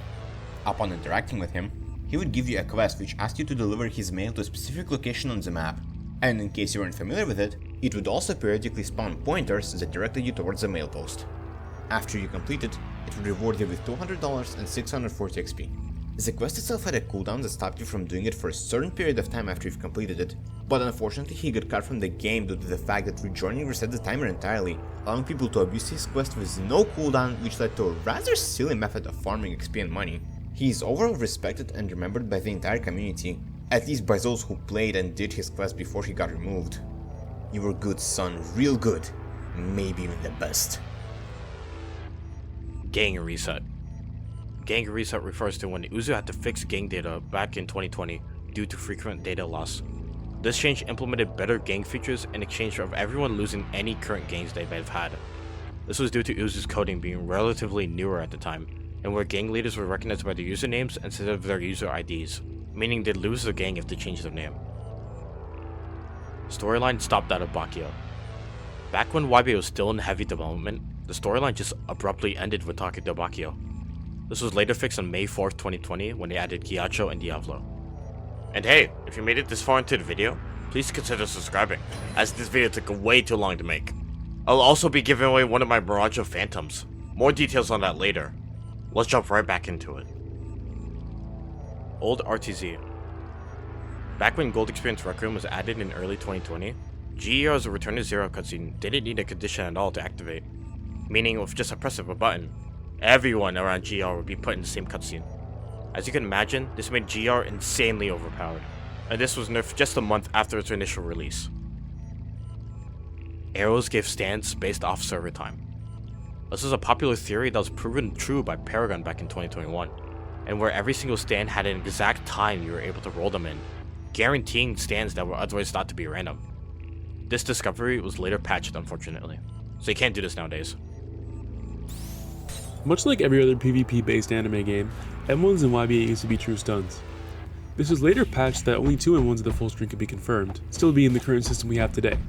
[SPEAKER 11] Upon interacting with him, he would give you a quest which asked you to deliver his mail to a specific location on the map, and in case you weren't familiar with it, it would also periodically spawn pointers that directed you towards the mail post. After you complete it, it would reward you with $200 and 640 XP. The quest itself had a cooldown that stopped you from doing it for a certain period of time after you've completed it, but unfortunately he got cut from the game due to the fact that rejoining reset the timer entirely, allowing people to abuse his quest with no cooldown, which led to a rather silly method of farming XP and money. He is overall respected and remembered by the entire community, at least by those who played and did his quest before he got removed. You were good, son, real good, maybe even the best.
[SPEAKER 1] Gang reset. Gang reset refers to when Uzu had to fix gang data back in 2020 due to frequent data loss. This change implemented better gang features in exchange of everyone losing any current gangs they may have had. This was due to Uzu's coding being relatively newer at the time, and where gang leaders were recognized by their usernames instead of their user IDs, meaning they'd lose their gang if they changed their name. Storyline stopped out of Bakio. Back when YBA was still in heavy development, the storyline just abruptly ended with Taki to Bakio. This was later fixed on May 4th, 2020 when they added Ghiaccio and Diavolo. And hey, if you made it this far into the video, please consider subscribing, as this video took way too long to make. I'll also be giving away one of my Mirage of Phantoms. More details on that later. Let's jump right back into it. Old RTZ. Back when Gold Experience Rec Room was added in early 2020, GER's Return to Zero cutscene didn't need a condition at all to activate, meaning with just a press of a button, everyone around GR would be put in the same cutscene. As you can imagine, this made GR insanely overpowered, and this was nerfed just a month after its initial release. Arrows gave stands based off server time. This was a popular theory that was proven true by Paragon back in 2021, and where every single stand had an exact time you were able to roll them in, guaranteeing stands that were otherwise thought to be random. This discovery was later patched, unfortunately, so you can't do this nowadays.
[SPEAKER 7] Much like every other PvP-based anime game, M1s in YBA used to be true stuns. This was later patched that only 2 M1s of the full string could be confirmed, still being the current system we have today.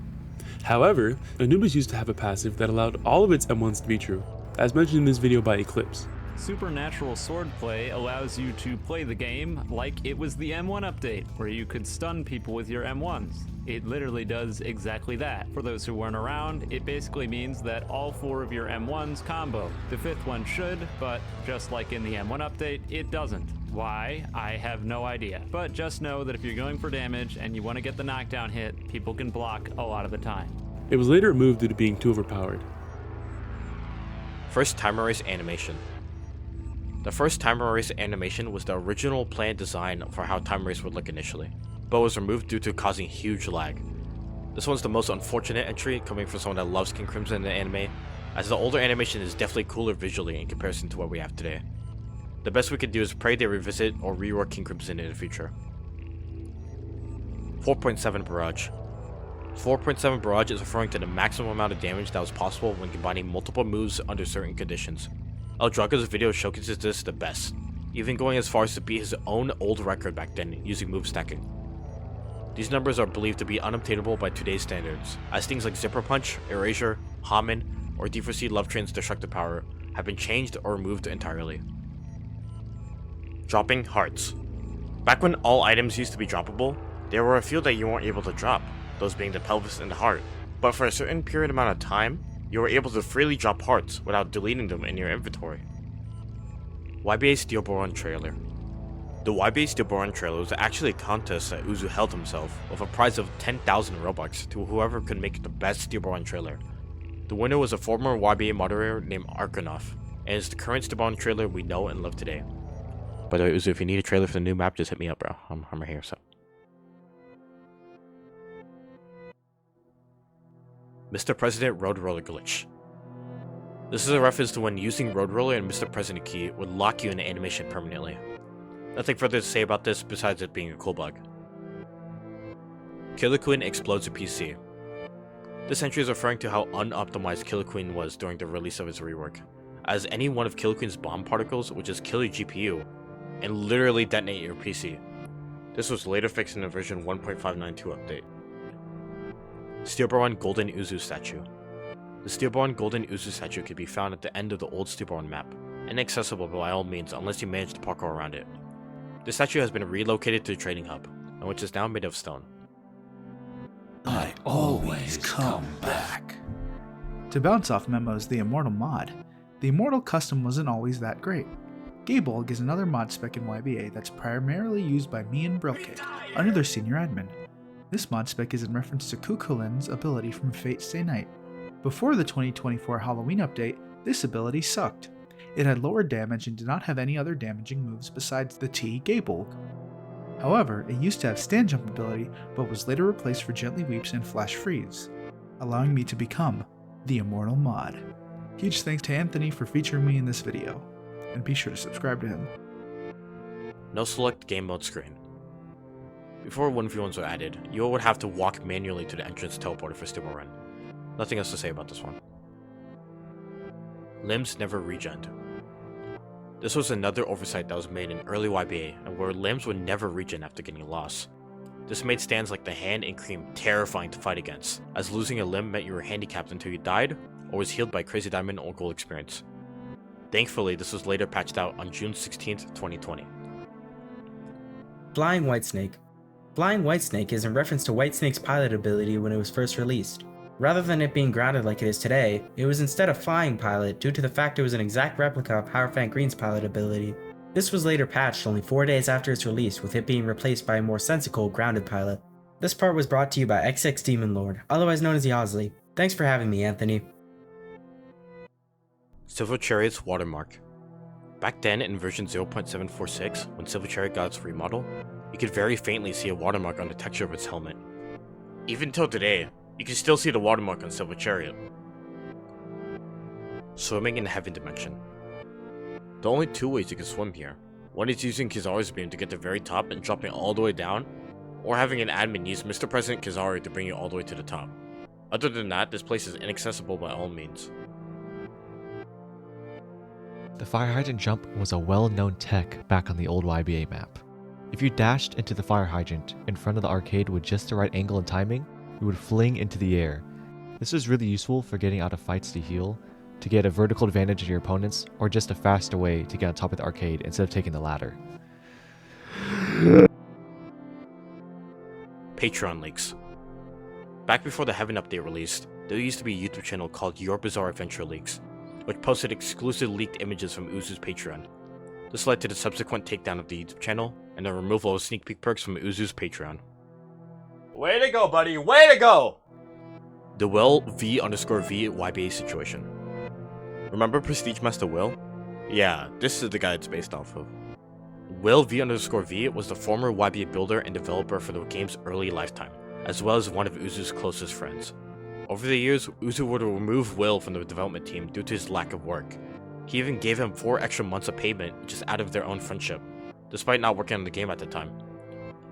[SPEAKER 7] However, Anubis used to have a passive that allowed all of its M1s to be true, as mentioned in this video by Eclipse.
[SPEAKER 12] Supernatural Swordplay allows you to play the game like it was the M1 update, where you could stun people with your M1s. It literally does exactly that. For those who weren't around, it basically means that all 4 of your M1s combo. The 5th one should, but just like in the M1 update, it doesn't. Why? I have no idea. But just know that if you're going for damage and you want to get the knockdown hit, people can block a lot of the time.
[SPEAKER 7] It was later removed due to being too overpowered.
[SPEAKER 1] First Time Erase animation. The first Time Erase animation was the original planned design for how Time Erase would look initially, but was removed due to causing huge lag. This one's the most unfortunate entry coming from someone that loves King Crimson in the anime, as the older animation is definitely cooler visually in comparison to what we have today. The best we could do is pray they revisit or rework King Crimson in the future. 4.7 Barrage. 4.7 barrage is referring to the maximum amount of damage that was possible when combining multiple moves under certain conditions. Eldrago's video showcases this the best, even going as far as to beat his own old record back then using move stacking. These numbers are believed to be unobtainable by today's standards, as things like Zipper Punch, Erasure, Haman, or D4C Love Train's destructive power have been changed or removed entirely. Dropping hearts. Back when all items used to be droppable, there were a few that you weren't able to drop, those being the pelvis and the heart. But for a certain period amount of time, you were able to freely drop hearts without deleting them in your inventory. YBA Steelborn trailer. The YBA Steelborn trailer was actually a contest that Uzu held himself, with a prize of 10,000 Robux to whoever could make the best Steelborn trailer. The winner was a former YBA moderator named Arkanov, and is the current Steelborn trailer we know and love today. By the way, Uzu, if you need a trailer for the new map, just hit me up, bro. I'm right here, so. Mr. President Road Roller Glitch. This is a reference to when using Road Roller and Mr. President key would lock you in the animation permanently. Nothing further to say about this besides it being a cool bug. Killer Queen explodes a PC. This entry is referring to how unoptimized Killer Queen was during the release of its rework, as any one of Killer Queen's bomb particles would just kill your GPU and literally detonate your PC. This was later fixed in the version 1.592 update. Steelborn Golden Uzu statue. The Steelborn Golden Uzu statue can be found at the end of the old Steelborn map, inaccessible by all means unless you manage to parkour around it. The statue has been relocated to the trading hub, and which is now made of stone.
[SPEAKER 10] I always come back. To bounce off Memo's The Immortal mod, the Immortal custom wasn't always that great. Gabolg is another mod spec in YBA that's primarily used by me and Brilkit under their senior admin. This mod spec is in reference to Kukulin's ability from Fate Stay Night. Before the 2024 Halloween update, this ability sucked. It had lower damage and did not have any other damaging moves besides the T Gabolg. However, it used to have stand jump ability, but was later replaced for Gently Weeps and Flash Freeze, allowing me to become the Immortal mod. Huge thanks to Anthony for featuring me in this video, and be sure to subscribe to him.
[SPEAKER 1] No select game mode screen. Before 1v1s were added, you would have to walk manually to the entrance teleporter for Steelborn. Nothing else to say about this one. Limbs never regened. This was another oversight that was made in early YBA, and where limbs would never regen after getting lost. This made stands like the Hand and Cream terrifying to fight against, as losing a limb meant you were handicapped until you died, or was healed by Crazy Diamond or Gold Experience. Thankfully, this was later patched out on June 16th, 2020.
[SPEAKER 3] Flying Whitesnake. Flying Whitesnake is in reference to Whitesnake's pilot ability when it was first released. Rather than it being grounded like it is today, it was instead a flying pilot due to the fact it was an exact replica of Hierophant Green's pilot ability. This was later patched only 4 days after its release, with it being replaced by a more sensical grounded pilot. This part was brought to you by XX Demon Lord, otherwise known as Yozzly. Thanks for having me, Anthony.
[SPEAKER 1] Silver Chariot's watermark. Back then in version 0.746, when Silver Chariot got its remodel, you could very faintly see a watermark on the texture of its helmet. Even till today, you can still see the watermark on Silver Chariot. Swimming in the Heaven Dimension. There are only two ways you can swim here. One is using Kizaru's beam to get to the very top and dropping all the way down, or having an admin use Mr. President Kizaru to bring you all the way to the top. Other than that, this place is inaccessible by all means.
[SPEAKER 13] The fire hydrant jump was a well-known tech back on the old YBA map. If you dashed into the fire hydrant in front of the arcade with just the right angle and timing, you would fling into the air. This was really useful for getting out of fights to heal, to get a vertical advantage of your opponents, or just a faster way to get on top of the arcade instead of taking the ladder.
[SPEAKER 1] Patreon leaks. Back before the Heaven update released, there used to be a YouTube channel called YourBizarreAdventure Leaks, which posted exclusive leaked images from Uzu's Patreon. This led to the subsequent takedown of the YouTube channel, and the removal of sneak peek perks from Uzu's Patreon.
[SPEAKER 14] Way to go, buddy! Way to go!
[SPEAKER 1] The Will V_V YBA situation. Remember Prestige Master Will? Yeah, this is the guy it's based off of. Will V_V was the former YBA builder and developer for the game's early lifetime, as well as one of Uzu's closest friends. Over the years, Uzu would remove Will from the development team due to his lack of work. He even gave him 4 extra months of payment just out of their own friendship, despite not working on the game at the time.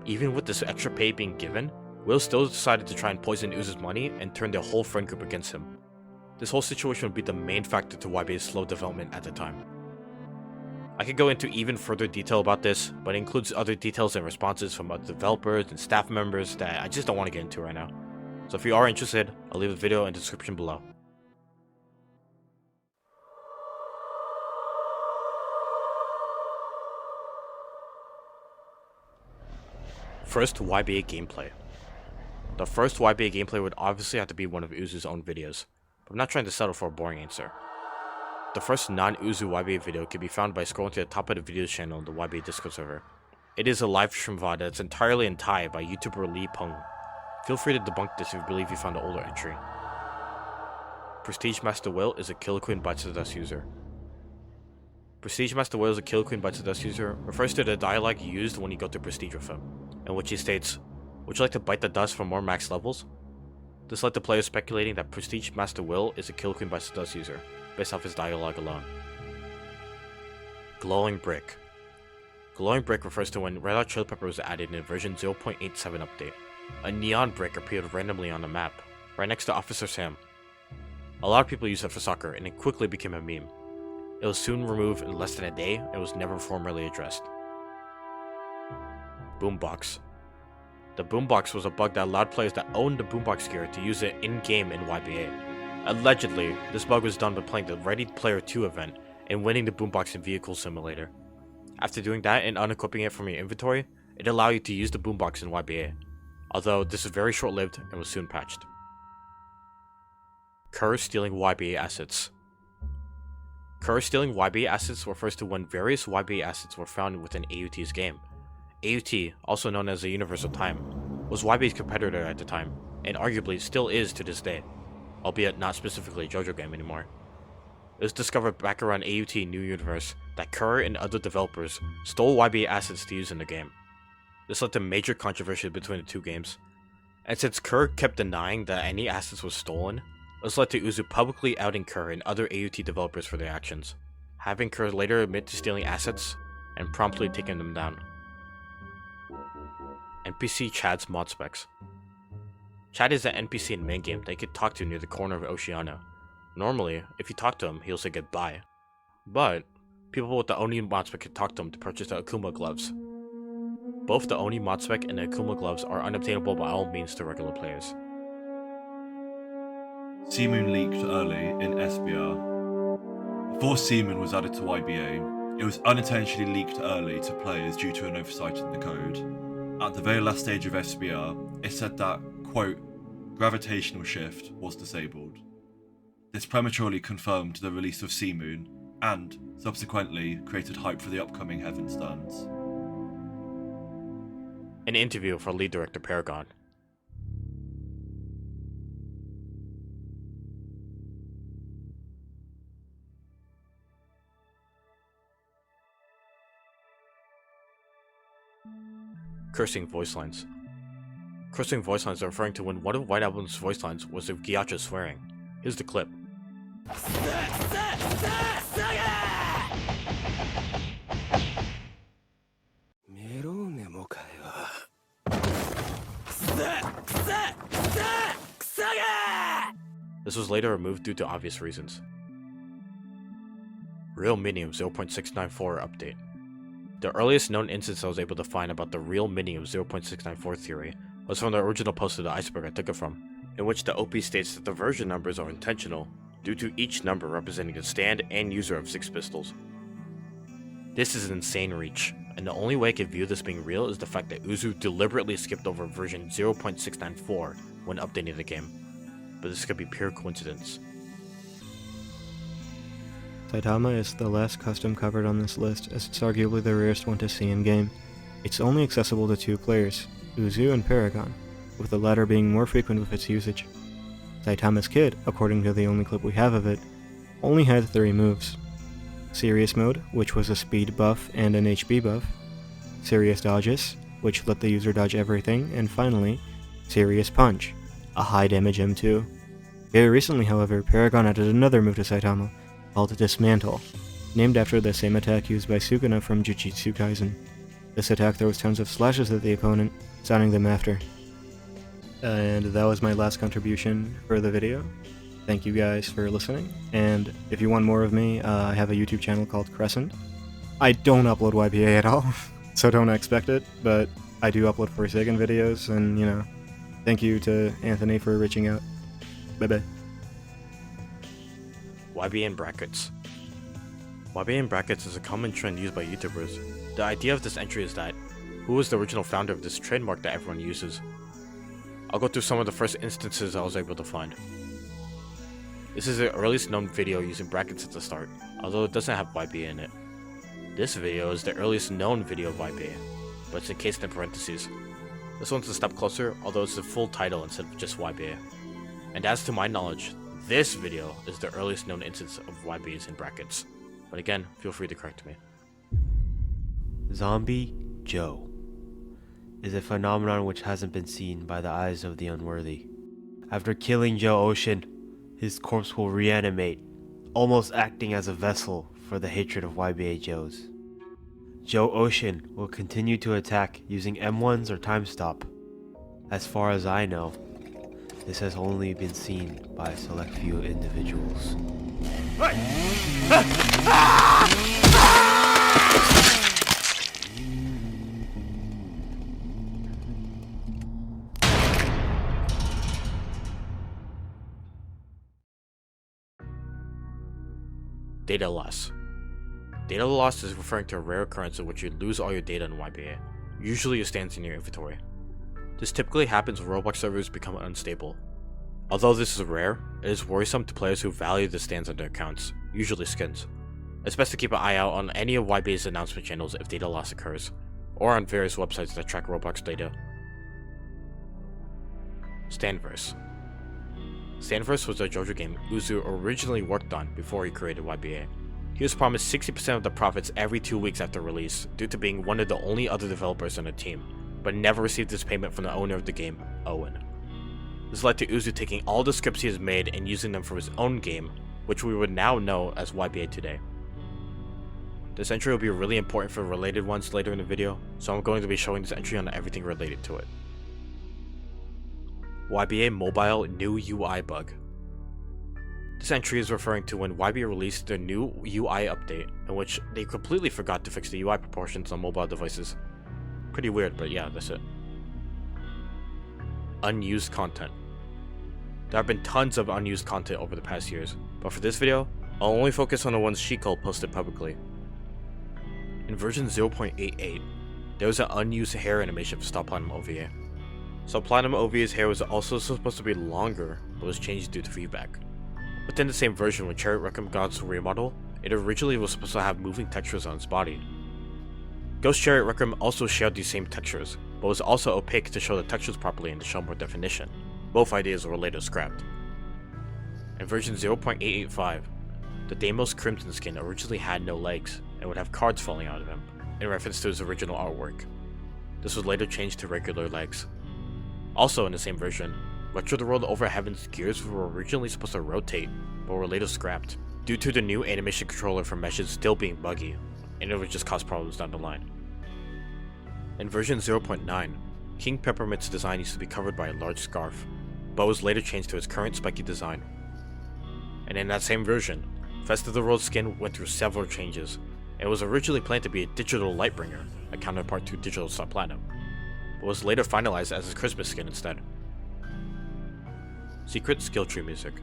[SPEAKER 1] Even with this extra pay being given, Will still decided to try and poison Uzu's money and turn their whole friend group against him. This whole situation would be the main factor to YBA's slow development at the time. I could go into even further detail about this, but it includes other details and responses from other developers and staff members that I just don't want to get into right now. So if you are interested, I'll leave the video in the description below. First YBA gameplay. The first YBA gameplay would obviously have to be one of Uzu's own videos, but I'm not trying to settle for a boring answer. The first non-Uzu YBA video can be found by scrolling to the top of the videos channel in the YBA Discord server. It is a live stream VOD that's entirely in Thai by YouTuber Lee Peng. Feel free to debunk this if you believe you found an older entry. Prestige Master Will is a Kill Queen by PlutoDust user. Prestige Master Will is a Kill Queen by PlutoDust user refers to the dialogue used when you go to Prestige with him, in which he states, "Would you like to bite the dust for more max levels?" This led to players speculating that Prestige Master Will is a Kill Queen by PlutoDust user, based off his dialogue alone. Glowing Brick. Glowing Brick refers to when Red Hot Chili Pepper was added in version 0.87 update. A neon brick appeared randomly on the map, right next to Officer Sam. A lot of people used it for soccer, and it quickly became a meme. It was soon removed in less than a day, and was never formally addressed. Boombox. The boombox was a bug that allowed players that owned the boombox gear to use it in-game in YBA. Allegedly, this bug was done by playing the Ready Player 2 event and winning the boombox in Vehicle Simulator. After doing that and unequipping it from your inventory, it allowed you to use the boombox in YBA, although this was very short-lived and was soon patched. Kerr stealing YBA assets. Kerr stealing YBA assets refers to when various YBA assets were found within AUT's game. AUT, also known as the Universal Time, was YBA's competitor at the time, and arguably still is to this day, albeit not specifically a JoJo game anymore. It was discovered back around AUT New Universe that Kerr and other developers stole YBA assets to use in the game. This led to major controversy between the two games, and since Kerr kept denying that any assets was stolen, this led to Uzu publicly outing Kerr and other AUT developers for their actions, having Kerr later admit to stealing assets and promptly taking them down. NPC Chad's mod specs. Chad is an NPC in main game that you could talk to near the corner of Oceania. Normally, if you talk to him, he'll say goodbye. But, people with the Oni mod spec can talk to him to purchase the Akuma gloves. Both the Oni mod spec and the Akuma gloves are unobtainable by all means to regular players.
[SPEAKER 2] Seamoon leaked early in SBR. Before Seamoon was added to YBA, it was unintentionally leaked early to players due to an oversight in the code. At the very last stage of SBR, it said that, quote, gravitational shift was disabled. This prematurely confirmed the release of Seamoon, and, subsequently, created hype for the upcoming Heaven's Dance.
[SPEAKER 1] An interview for lead director Paragon. Cursing voice lines. Cursing voice lines are referring to when one of White Album's voice lines was of Gyacha swearing. Here's the clip. This was later removed due to obvious reasons. Real meaning of 0.694 update. The earliest known instance I was able to find about the real meaning of 0.694 theory was from the original post of the Iceberg I took it from, in which the OP states that the version numbers are intentional due to each number representing the stand and user of 6 pistols. This is an insane reach, and the only way I can view this being real is the fact that Uzu deliberately skipped over version 0.694 when updating the game, but this could be pure coincidence.
[SPEAKER 8] Saitama is the last custom covered on this list, as it's arguably the rarest one to see in-game. It's only accessible to 2 players, Uzu and Paragon, with the latter being more frequent with its usage. Saitama's kit, according to the only clip we have of it, only had 3 moves. Serious Mode, which was a speed buff and an HP buff, Serious Dodges, which let the user dodge everything, and finally, Serious Punch, a high damage M2. Very recently, however, Paragon added another move to Saitama, called Dismantle, named after the same attack used by Sukuna from Jujutsu Kaisen. This attack throws tons of slashes at the opponent, stunning them after. and that was my last contribution for the video. Thank you guys for listening, and if you want more of me, I have a YouTube channel called Crescent. I don't upload YBA at all, so don't expect it, but I do upload Forsaken videos, and you know, thank you to Anthony for reaching out. Bye bye.
[SPEAKER 1] YBA in brackets. YBA in brackets is a common trend used by YouTubers. The idea of this entry is that, who was the original founder of this trademark that everyone uses? I'll go through some of the first instances I was able to find. This is the earliest known video using brackets at the start, although it doesn't have YBA in it. This video is the earliest known video of YBA, but it's encased in parentheses. This one's a step closer, although it's the full title instead of just YBA. And as to my knowledge, this video is the earliest known instance of YBAs in brackets. But again, feel free to correct me.
[SPEAKER 15] Zombie Joe is a phenomenon which hasn't been seen by the eyes of the unworthy. After killing Joe Ocean, his corpse will reanimate, almost acting as a vessel for the hatred of YBA Joes. Joe Ocean will continue to attack using M1s or time stop. As far as I know, this has only been seen by a select few individuals.
[SPEAKER 1] Data loss. Data loss is referring to a rare occurrence in which you lose all your data in YBA. Usually it stands in your inventory. This typically happens when Roblox servers become unstable. Although this is rare, it is worrisome to players who value the stands on their accounts, usually skins. It's best to keep an eye out on any of YBA's announcement channels if data loss occurs, or on various websites that track Roblox data. Standverse. Standverse was a JoJo game Uzu originally worked on before he created YBA. He was promised 60% of the profits every 2 weeks after release due to being one of the only other developers on the team, but never received this payment from the owner of the game, Owen. This led to Uzu taking all the scripts he has made and using them for his own game, which we would now know as YBA today. This entry will be really important for related ones later in the video, so I'm going to be showing this entry on everything related to it. YBA Mobile New UI Bug. This entry is referring to when YBA released their new UI update, in which they completely forgot to fix the UI proportions on mobile devices. Pretty weird, but yeah, that's it. Unused content. There have been tons of unused content over the past years, but for this video, I'll only focus on the ones Shiko posted publicly. In version 0.88, there was an unused hair animation for Star Platinum OVA. So Platinum OVA's hair was also supposed to be longer, but was changed due to feedback. Within the same version, when Chariot Reckham got its remodel, it originally was supposed to have moving textures on its body. Ghost Chariot Reckham also shared these same textures, but was also opaque to show the textures properly and to show more definition. Both ideas were later scrapped. In version 0.885, the Deimos Crimson skin originally had no legs, and would have cards falling out of him, in reference to his original artwork. This was later changed to regular legs. Also in the same version, Retro the World Over Heaven's gears were originally supposed to rotate, but were later scrapped, due to the new animation controller for meshes still being buggy, and it would just cause problems down the line. In version 0.9, King Peppermint's design used to be covered by a large scarf, but was later changed to its current spiky design. And in that same version, Fest of the World skin went through several changes, and was originally planned to be a digital Lightbringer, a counterpart to Digital Star Platinum, but was later finalized as his Christmas skin instead. Secret skill tree music.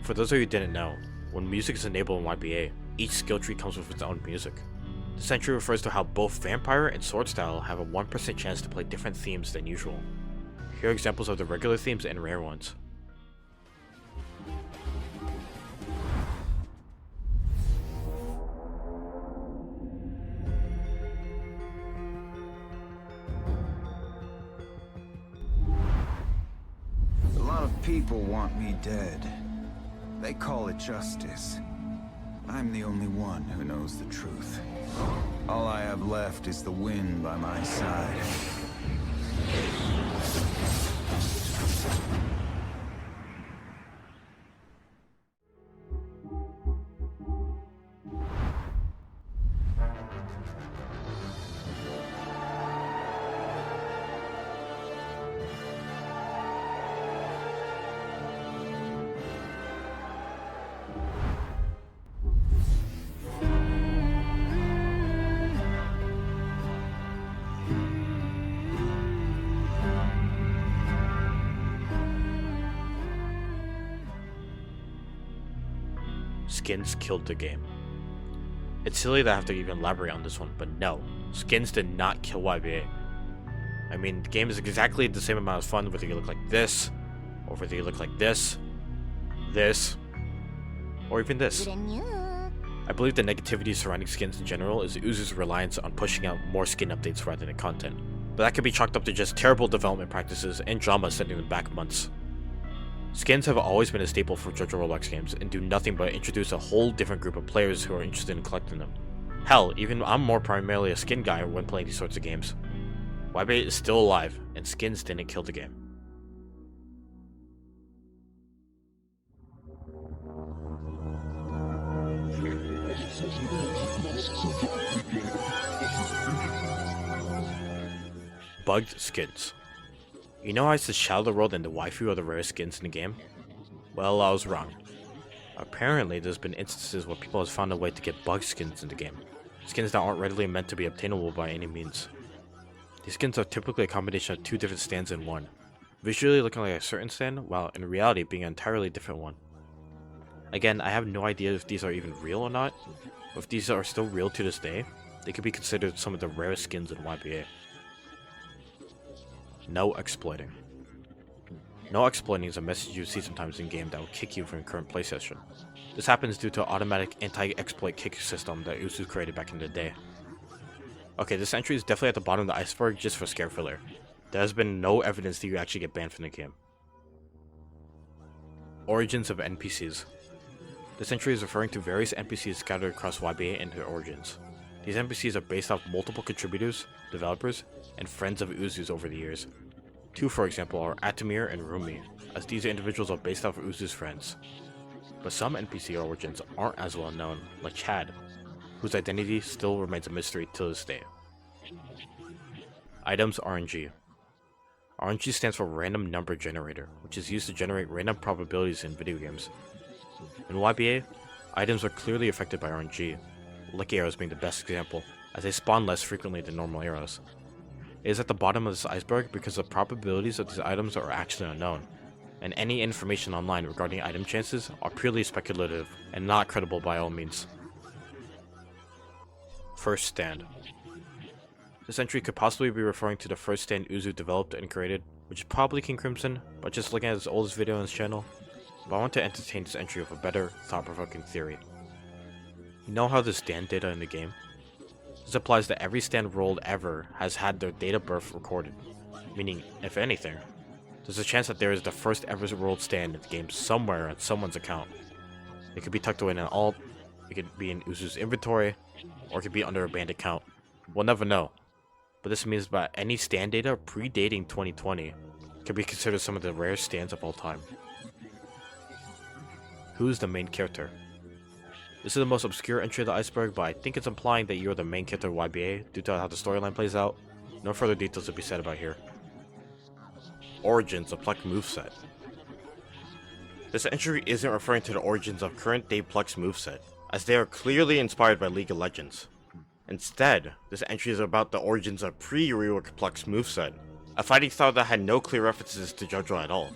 [SPEAKER 1] For those of you who didn't know, when music is enabled in YBA, each skill tree comes with its own music. This entry refers to how both Vampire and Sword Style have a 1% chance to play different themes than usual. Here are examples of the regular themes and rare ones.
[SPEAKER 16] A lot of people want me dead. They call it justice. I'm the only one who knows the truth. All I have left is the wind by my side.
[SPEAKER 1] skins killed the game. It's silly that I have to even elaborate on this one, but no, skins did not kill YBA. I mean, the game is exactly the same amount of fun whether you look like this, or whether you look like this, or even this. I believe the negativity surrounding skins in general is Uzu's reliance on pushing out more skin updates rather than content, but that could be chalked up to just terrible development practices and drama setting them back months. Skins have always been a staple for JoJo Roblox games and do nothing but introduce a whole different group of players who are interested in collecting them. Hell, even I'm more primarily a skin guy when playing these sorts of games. YBA is still alive, and skins didn't kill the game. Bugged skins. You know how I said Shadow World and the waifu are the rarest skins in the game? Well, I was wrong. Apparently, there's been instances where people have found a way to get bugged skins in the game. Skins that aren't readily meant to be obtainable by any means. These skins are typically a combination of two different stands in one, visually looking like a certain stand, while in reality being an entirely different one. Again, I have no idea if these are even real or not, but if these are still real to this day, they could be considered some of the rarest skins in YBA. No exploiting. No exploiting is a message you see sometimes in game that will kick you from your current play session. This happens due to an automatic anti-exploit kick system that Uzu created back in the day. Okay, this entry is definitely at the bottom of the iceberg just for scare filler. There has been no evidence that you actually get banned from the game. Origins of NPCs. This entry is referring to various NPCs scattered across YBA and their origins. These NPCs are based off multiple contributors, developers, and friends of Uzu's over the years. Two, for example, are Atamir and Rumi, as these individuals are based off of Uzu's friends. But some NPC origins aren't as well known, like Chad, whose identity still remains a mystery to this day. Items RNG. RNG stands for Random Number Generator, which is used to generate random probabilities in video games. In YBA, items are clearly affected by RNG, Lucky Arrows being the best example, as they spawn less frequently than normal arrows. It is at the bottom of this iceberg because the probabilities of these items are actually unknown, and any information online regarding item chances are purely speculative and not credible by all means. First stand. This entry could possibly be referring to the first stand Uzu developed and created, which is probably King Crimson, but just looking at his oldest video on his channel, but I want to entertain this entry with a better, thought-provoking theory. You know how there's stand data in the game? This applies that every stand rolled ever has had their date of birth recorded, meaning, if anything, there's a chance that there is the first ever rolled stand in the game somewhere on someone's account. It could be tucked away in an alt, it could be in Uzu's inventory, or it could be under a banned account. We'll never know. But this means that any stand data predating 2020 could be considered some of the rarest stands of all time. Who's the main character? This is the most obscure entry of the iceberg, but I think it's implying that you're the main character of YBA due to how the storyline plays out. No further details to be said about here. Origins of Pluck moveset. This entry isn't referring to the origins of current day Pluck's moveset, as they are clearly inspired by League of Legends. Instead, this entry is about the origins of pre-rework Pluck's moveset, a fighting style that had no clear references to JoJo at all.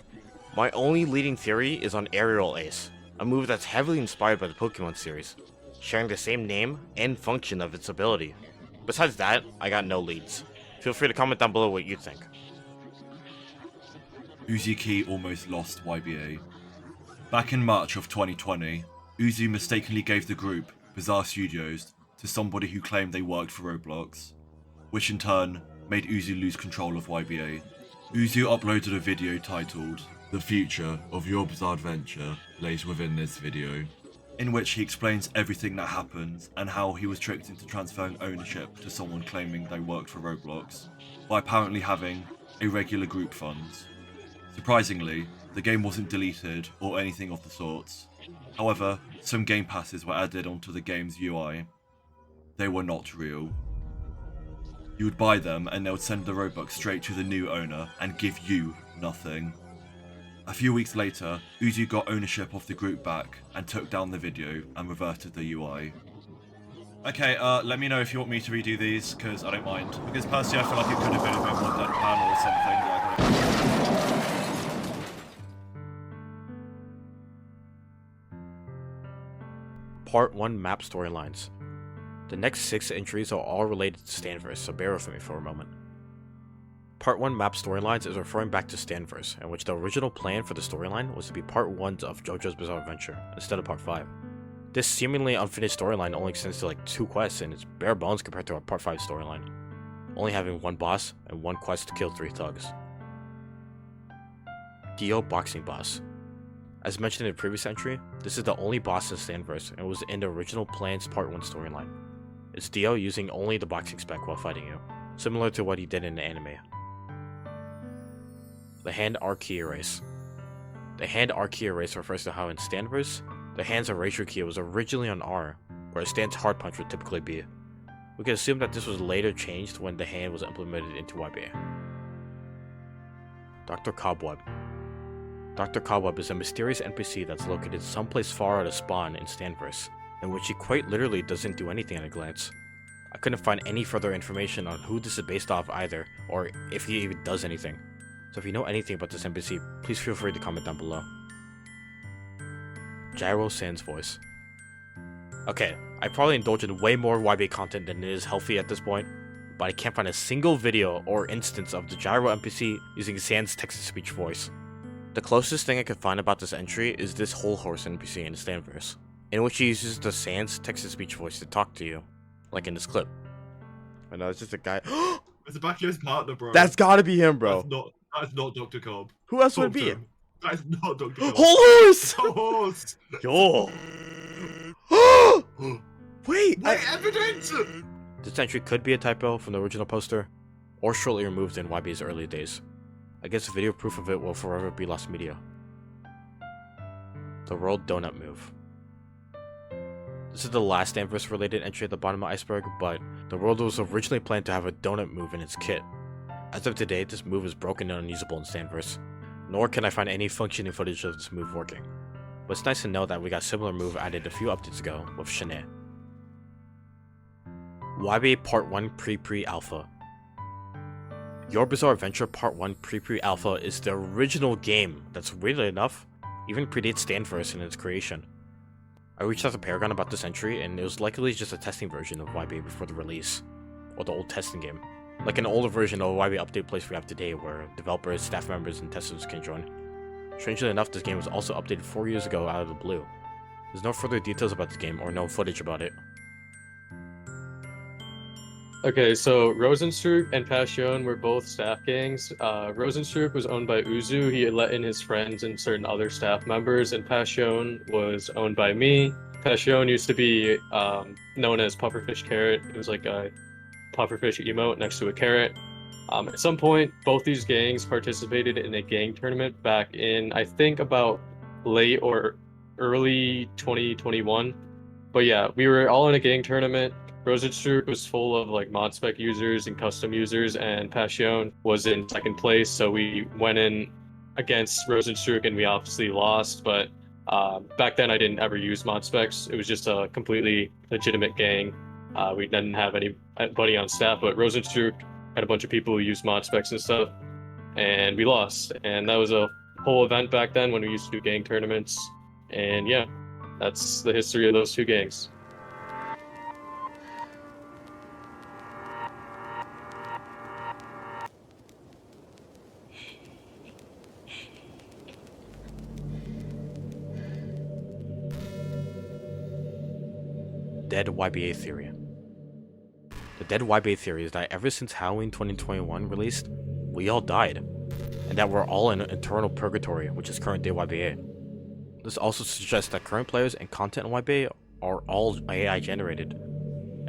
[SPEAKER 1] My only leading theory is on Aerial Ace, a move that's heavily inspired by the Pokemon series, sharing the same name and function of its ability. Besides that, I got no leads. Feel free to comment down below what you think.
[SPEAKER 2] Uzuki almost lost YBA. Back in March of 2020, Uzu mistakenly gave the group, Bizarre Studios, to somebody who claimed they worked for Roblox, which in turn made Uzu lose control of YBA. Uzu uploaded a video titled, "The future of your bizarre adventure lays within this video," in which he explains everything that happened and how he was tricked into transferring ownership to someone claiming they worked for Roblox, by apparently having irregular group funds. Surprisingly, the game wasn't deleted or anything of the sorts. However, some game passes were added onto the game's UI. They were not real. You would buy them and they would send the Robux straight to the new owner and give you nothing. A few weeks later, Uzu got ownership of the group back and took down the video and reverted the UI. Okay, let me know if you want me to redo these, because I don't mind. Because personally I feel like it could have been a bit more deadpan or something like that.
[SPEAKER 1] Part 1 map storylines. The next 6 entries are all related to Stanverse, so bear with me for a moment. Part 1 map storylines is referring back to Stanverse, in which the original plan for the storyline was to be Part 1 of JoJo's Bizarre Adventure, instead of Part 5. This seemingly unfinished storyline only extends to like 2 quests, and it's bare bones compared to our Part 5 storyline, only having 1 boss and 1 quest to kill 3 thugs. Dio Boxing Boss. As mentioned in the previous entry, this is the only boss in Stanverse, and was in the original plan's Part 1 storyline. It's Dio using only the boxing spec while fighting you, similar to what he did in the anime. The Hand R Key Erase. The Hand R Key Erase refers to how in Stanverse, the hand's erasure key was originally on R, where a stand's hard punch would typically be. We can assume that this was later changed when the hand was implemented into YBA. Dr. Cobweb. Dr. Cobweb is a mysterious NPC that's located someplace far out of spawn in Stanverse, in which he quite literally doesn't do anything at a glance. I couldn't find any further information on who this is based off either, or if he even does anything. So if you know anything about this NPC, please feel free to comment down below. Gyro Sans Voice. Okay, I probably indulge in way more YBA content than is healthy at this point, but I can't find a single video or instance of the Gyro NPC using Sans text-to-speech voice. The closest thing I could find about this entry is this Whole Horse NPC in Stanverse, in which he uses the Sans text-to-speech voice to talk to you, like in this clip. And it's just a guy.
[SPEAKER 2] It's a back of his partner, bro.
[SPEAKER 1] That's gotta be him, bro.
[SPEAKER 2] That's not Dr. Cobb.
[SPEAKER 1] Who else would it be?
[SPEAKER 2] That is not Dr. Cobb.
[SPEAKER 1] Whole Horse!
[SPEAKER 2] Whole Horse!
[SPEAKER 1] Yo! Wait,
[SPEAKER 2] evidence!
[SPEAKER 1] This entry could be a typo from the original poster, or shortly removed in YBA's early days. I guess video proof of it will forever be lost media. The World Donut Move. This is the last Stanverse related entry at the bottom of Iceberg, but the world was originally planned to have a donut move in its kit. As of today, this move is broken and unusable in Stanverse, nor can I find any functioning footage of this move working. But it's nice to know that we got a similar move added a few updates ago with Shanae. YBA Part 1 Pre-Alpha. Your Bizarre Adventure Part 1 Pre-Alpha is the original game that's, weirdly enough, even predates Stanverse in its creation. I reached out to Paragon about this entry, and it was likely just a testing version of YBA before the release, or the old testing game, like an older version of YBA update place we have today where developers, staff members, and testers can join. Strangely enough, this game was also updated 4 years ago out of the blue. There's no further details about this game or no footage about it.
[SPEAKER 17] Okay, so Rosenstruck and Passion were both staff gangs. Rosenstruck was owned by Uzu. He had let in his friends and certain other staff members, and Passion was owned by me. Passion used to be known as Pufferfish Carrot. It was like a pufferfish emote next to a carrot. At some point, both these gangs participated in a gang tournament back in, I think, about late or early 2021. But yeah, we were all in a gang tournament. Rosenstruck was full of like mod spec users and custom users, and Passion was in second place. So we went in against Rosenstruck and we obviously lost. But back then I didn't ever use mod specs. It was just a completely legitimate gang. We didn't have anybody on staff, but Rosenstruck had a bunch of people who used mod specs and stuff, and we lost. And that was a whole event back then when we used to do gang tournaments. And yeah, that's the history of those two gangs.
[SPEAKER 1] Dead YBA Theory. The Dead YBA Theory is that ever since Halloween 2021 released, we all died, and that we're all in eternal purgatory, which is current day YBA. This also suggests that current players and content in YBA are all AI generated.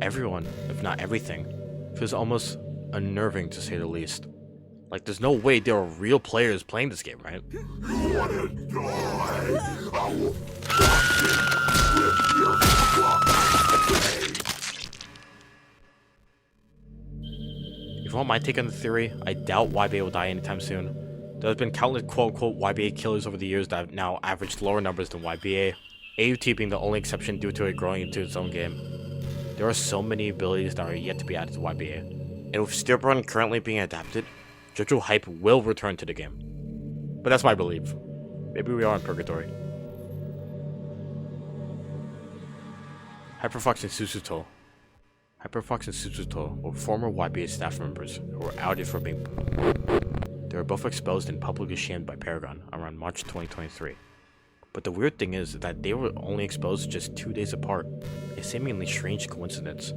[SPEAKER 1] Everyone, if not everything, feels almost unnerving to say the least. Like, there's no way there are real players playing this game, right? If you want my take on the theory, I doubt YBA will die anytime soon. There have been countless quote-unquote YBA killers over the years that have now averaged lower numbers than YBA, AUT being the only exception due to it growing into its own game. There are so many abilities that are yet to be added to YBA, and with Steelborn currently being adapted, JoJo hype will return to the game. But that's my belief. Maybe we are in purgatory. Hyperfox and Suzuto. Hyperfox and Suzuto were former YBA staff members who were outed for being. They were both exposed and publicly shamed by Paragon around March 2023. But the weird thing is that they were only exposed just 2 days apart, a seemingly strange coincidence.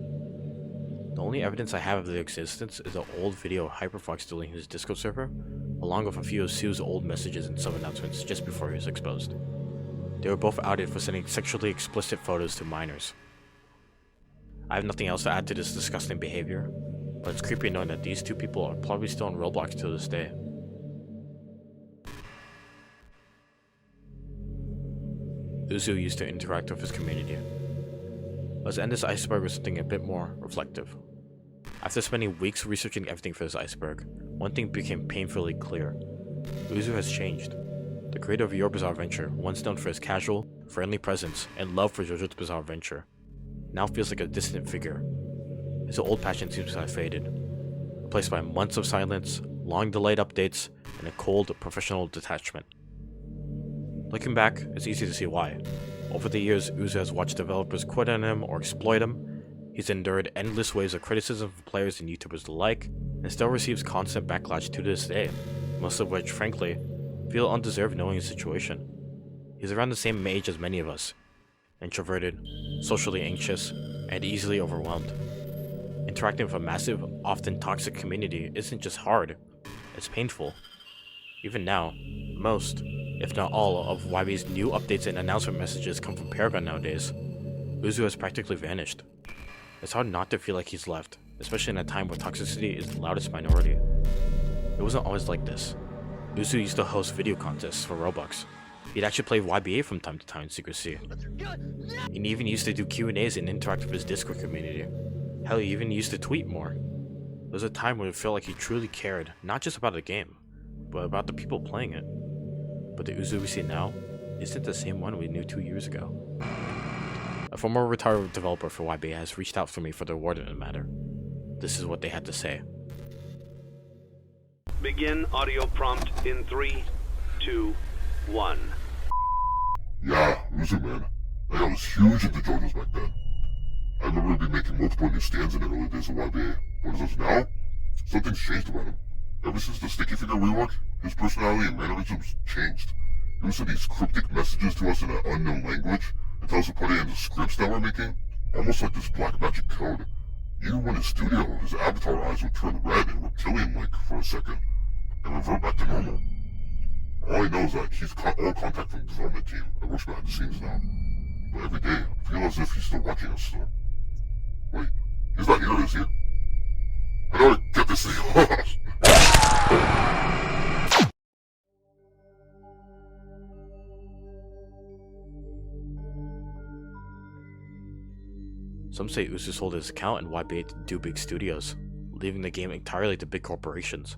[SPEAKER 1] The only evidence I have of their existence is an old video of Hyperfox deleting his Discord server, along with a few of Sue's old messages and sub-announcements just before he was exposed. They were both outed for sending sexually explicit photos to minors. I have nothing else to add to this disgusting behavior, but it's creepy knowing that these two people are probably still on Roblox to this day. Uzu used to interact with his community. Let's end this iceberg with something a bit more reflective. After spending weeks researching everything for this iceberg, one thing became painfully clear. Uzu has changed. The creator of YourBizarreAdventure, once known for his casual, friendly presence and love for JoJo's Bizarre Adventure, now feels like a distant figure. His old passion seems to have faded, replaced by months of silence, long delayed updates, and a cold, professional detachment. Looking back, it's easy to see why. Over the years, Uzu has watched developers quit on him or exploit him. He's endured endless waves of criticism from players and YouTubers alike, and still receives constant backlash to this day, most of which, frankly, feel undeserved knowing his situation. He's around the same age as many of us, introverted, socially anxious, and easily overwhelmed. Interacting with a massive, often toxic community isn't just hard, it's painful. Even now, most, if not all, of YB's new updates and announcement messages come from Paragon nowadays. Uzu has practically vanished. It's hard not to feel like he's left, especially in a time where toxicity is the loudest minority. It wasn't always like this. Uzu used to host video contests for Roblox. He'd actually play YBA from time to time in secrecy. He even used to do Q&As and interact with his Discord community. Hell, he even used to tweet more. There was a time when it felt like he truly cared, not just about the game, but about the people playing it. But the Uzu we see now isn't the same one we knew 2 years ago. A former retired developer for YBA has reached out to me for their word in the matter. This is what they had to say.
[SPEAKER 18] Begin audio prompt in 3, 2, 1.
[SPEAKER 19] Yeah, Uzu man. I was huge into JoJo's back then. I remember making multiple new stands in the early days of YBA. What is this now? Something's changed about him. Ever since the sticky figure rework, his personality and mannerisms changed. He would send these cryptic messages to us in an unknown language and tell us to put it into scripts that we're making, almost like this black magic code. Even when in studio, his avatar eyes would turn red and reptilian-like for a second, and revert back to normal. All I know is that he's cut all contact from the development team and works behind the scenes now. But every day, I feel as if he's still watching us still. Wait, he's not here, is he? I gotta get this thing.
[SPEAKER 1] Some say Uzu sold his account in YBA to do big studios, leaving the game entirely to big corporations.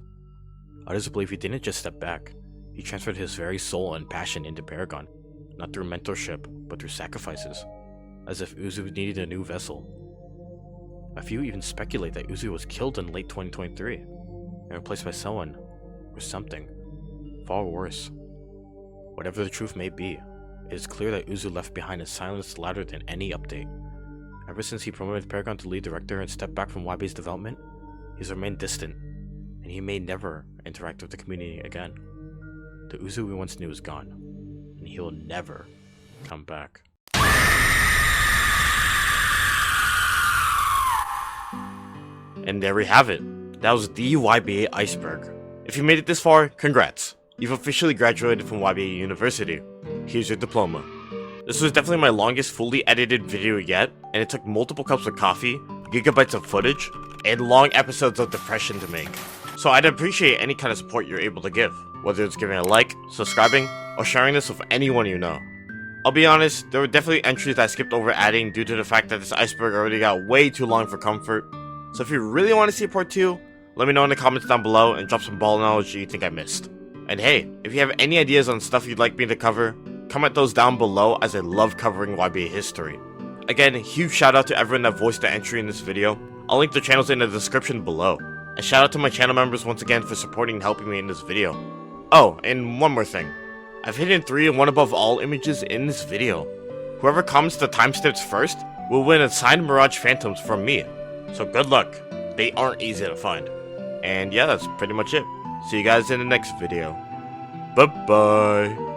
[SPEAKER 1] Others believe he didn't just step back, he transferred his very soul and passion into Paragon, not through mentorship, but through sacrifices, as if Uzu needed a new vessel. A few even speculate that Uzu was killed in late 2023, and replaced by someone, or something, far worse. Whatever the truth may be, it is clear that Uzu left behind a silence louder than any update. Ever since he promoted Paragon to lead director and stepped back from YBA's development, he's remained distant, and he may never interact with the community again. The Uzu we once knew is gone, and he will never come back. And there we have it. That was the YBA Iceberg. If you made it this far, congrats. You've officially graduated from YBA University. Here's your diploma. This was definitely my longest fully edited video yet, and it took multiple cups of coffee, gigabytes of footage, and long episodes of depression to make. So I'd appreciate any kind of support you're able to give, whether it's giving a like, subscribing, or sharing this with anyone you know. I'll be honest, there were definitely entries that I skipped over adding due to the fact that this iceberg already got way too long for comfort. So if you really want to see part 2, let me know in the comments down below and drop some ball knowledge you think I missed. And hey, if you have any ideas on stuff you'd like me to cover, comment those down below as I love covering YBA history. Again, huge shout out to everyone that voiced the entry in this video. I'll link their channels in the description below. And shout out to my channel members once again for supporting and helping me in this video. Oh, and one more thing. I've hidden 3 and 1 above all images in this video. Whoever comments the timestamps first will win a signed Mirage Phantoms from me. So good luck. They aren't easy to find. And yeah, that's pretty much it. See you guys in the next video. Bye-bye.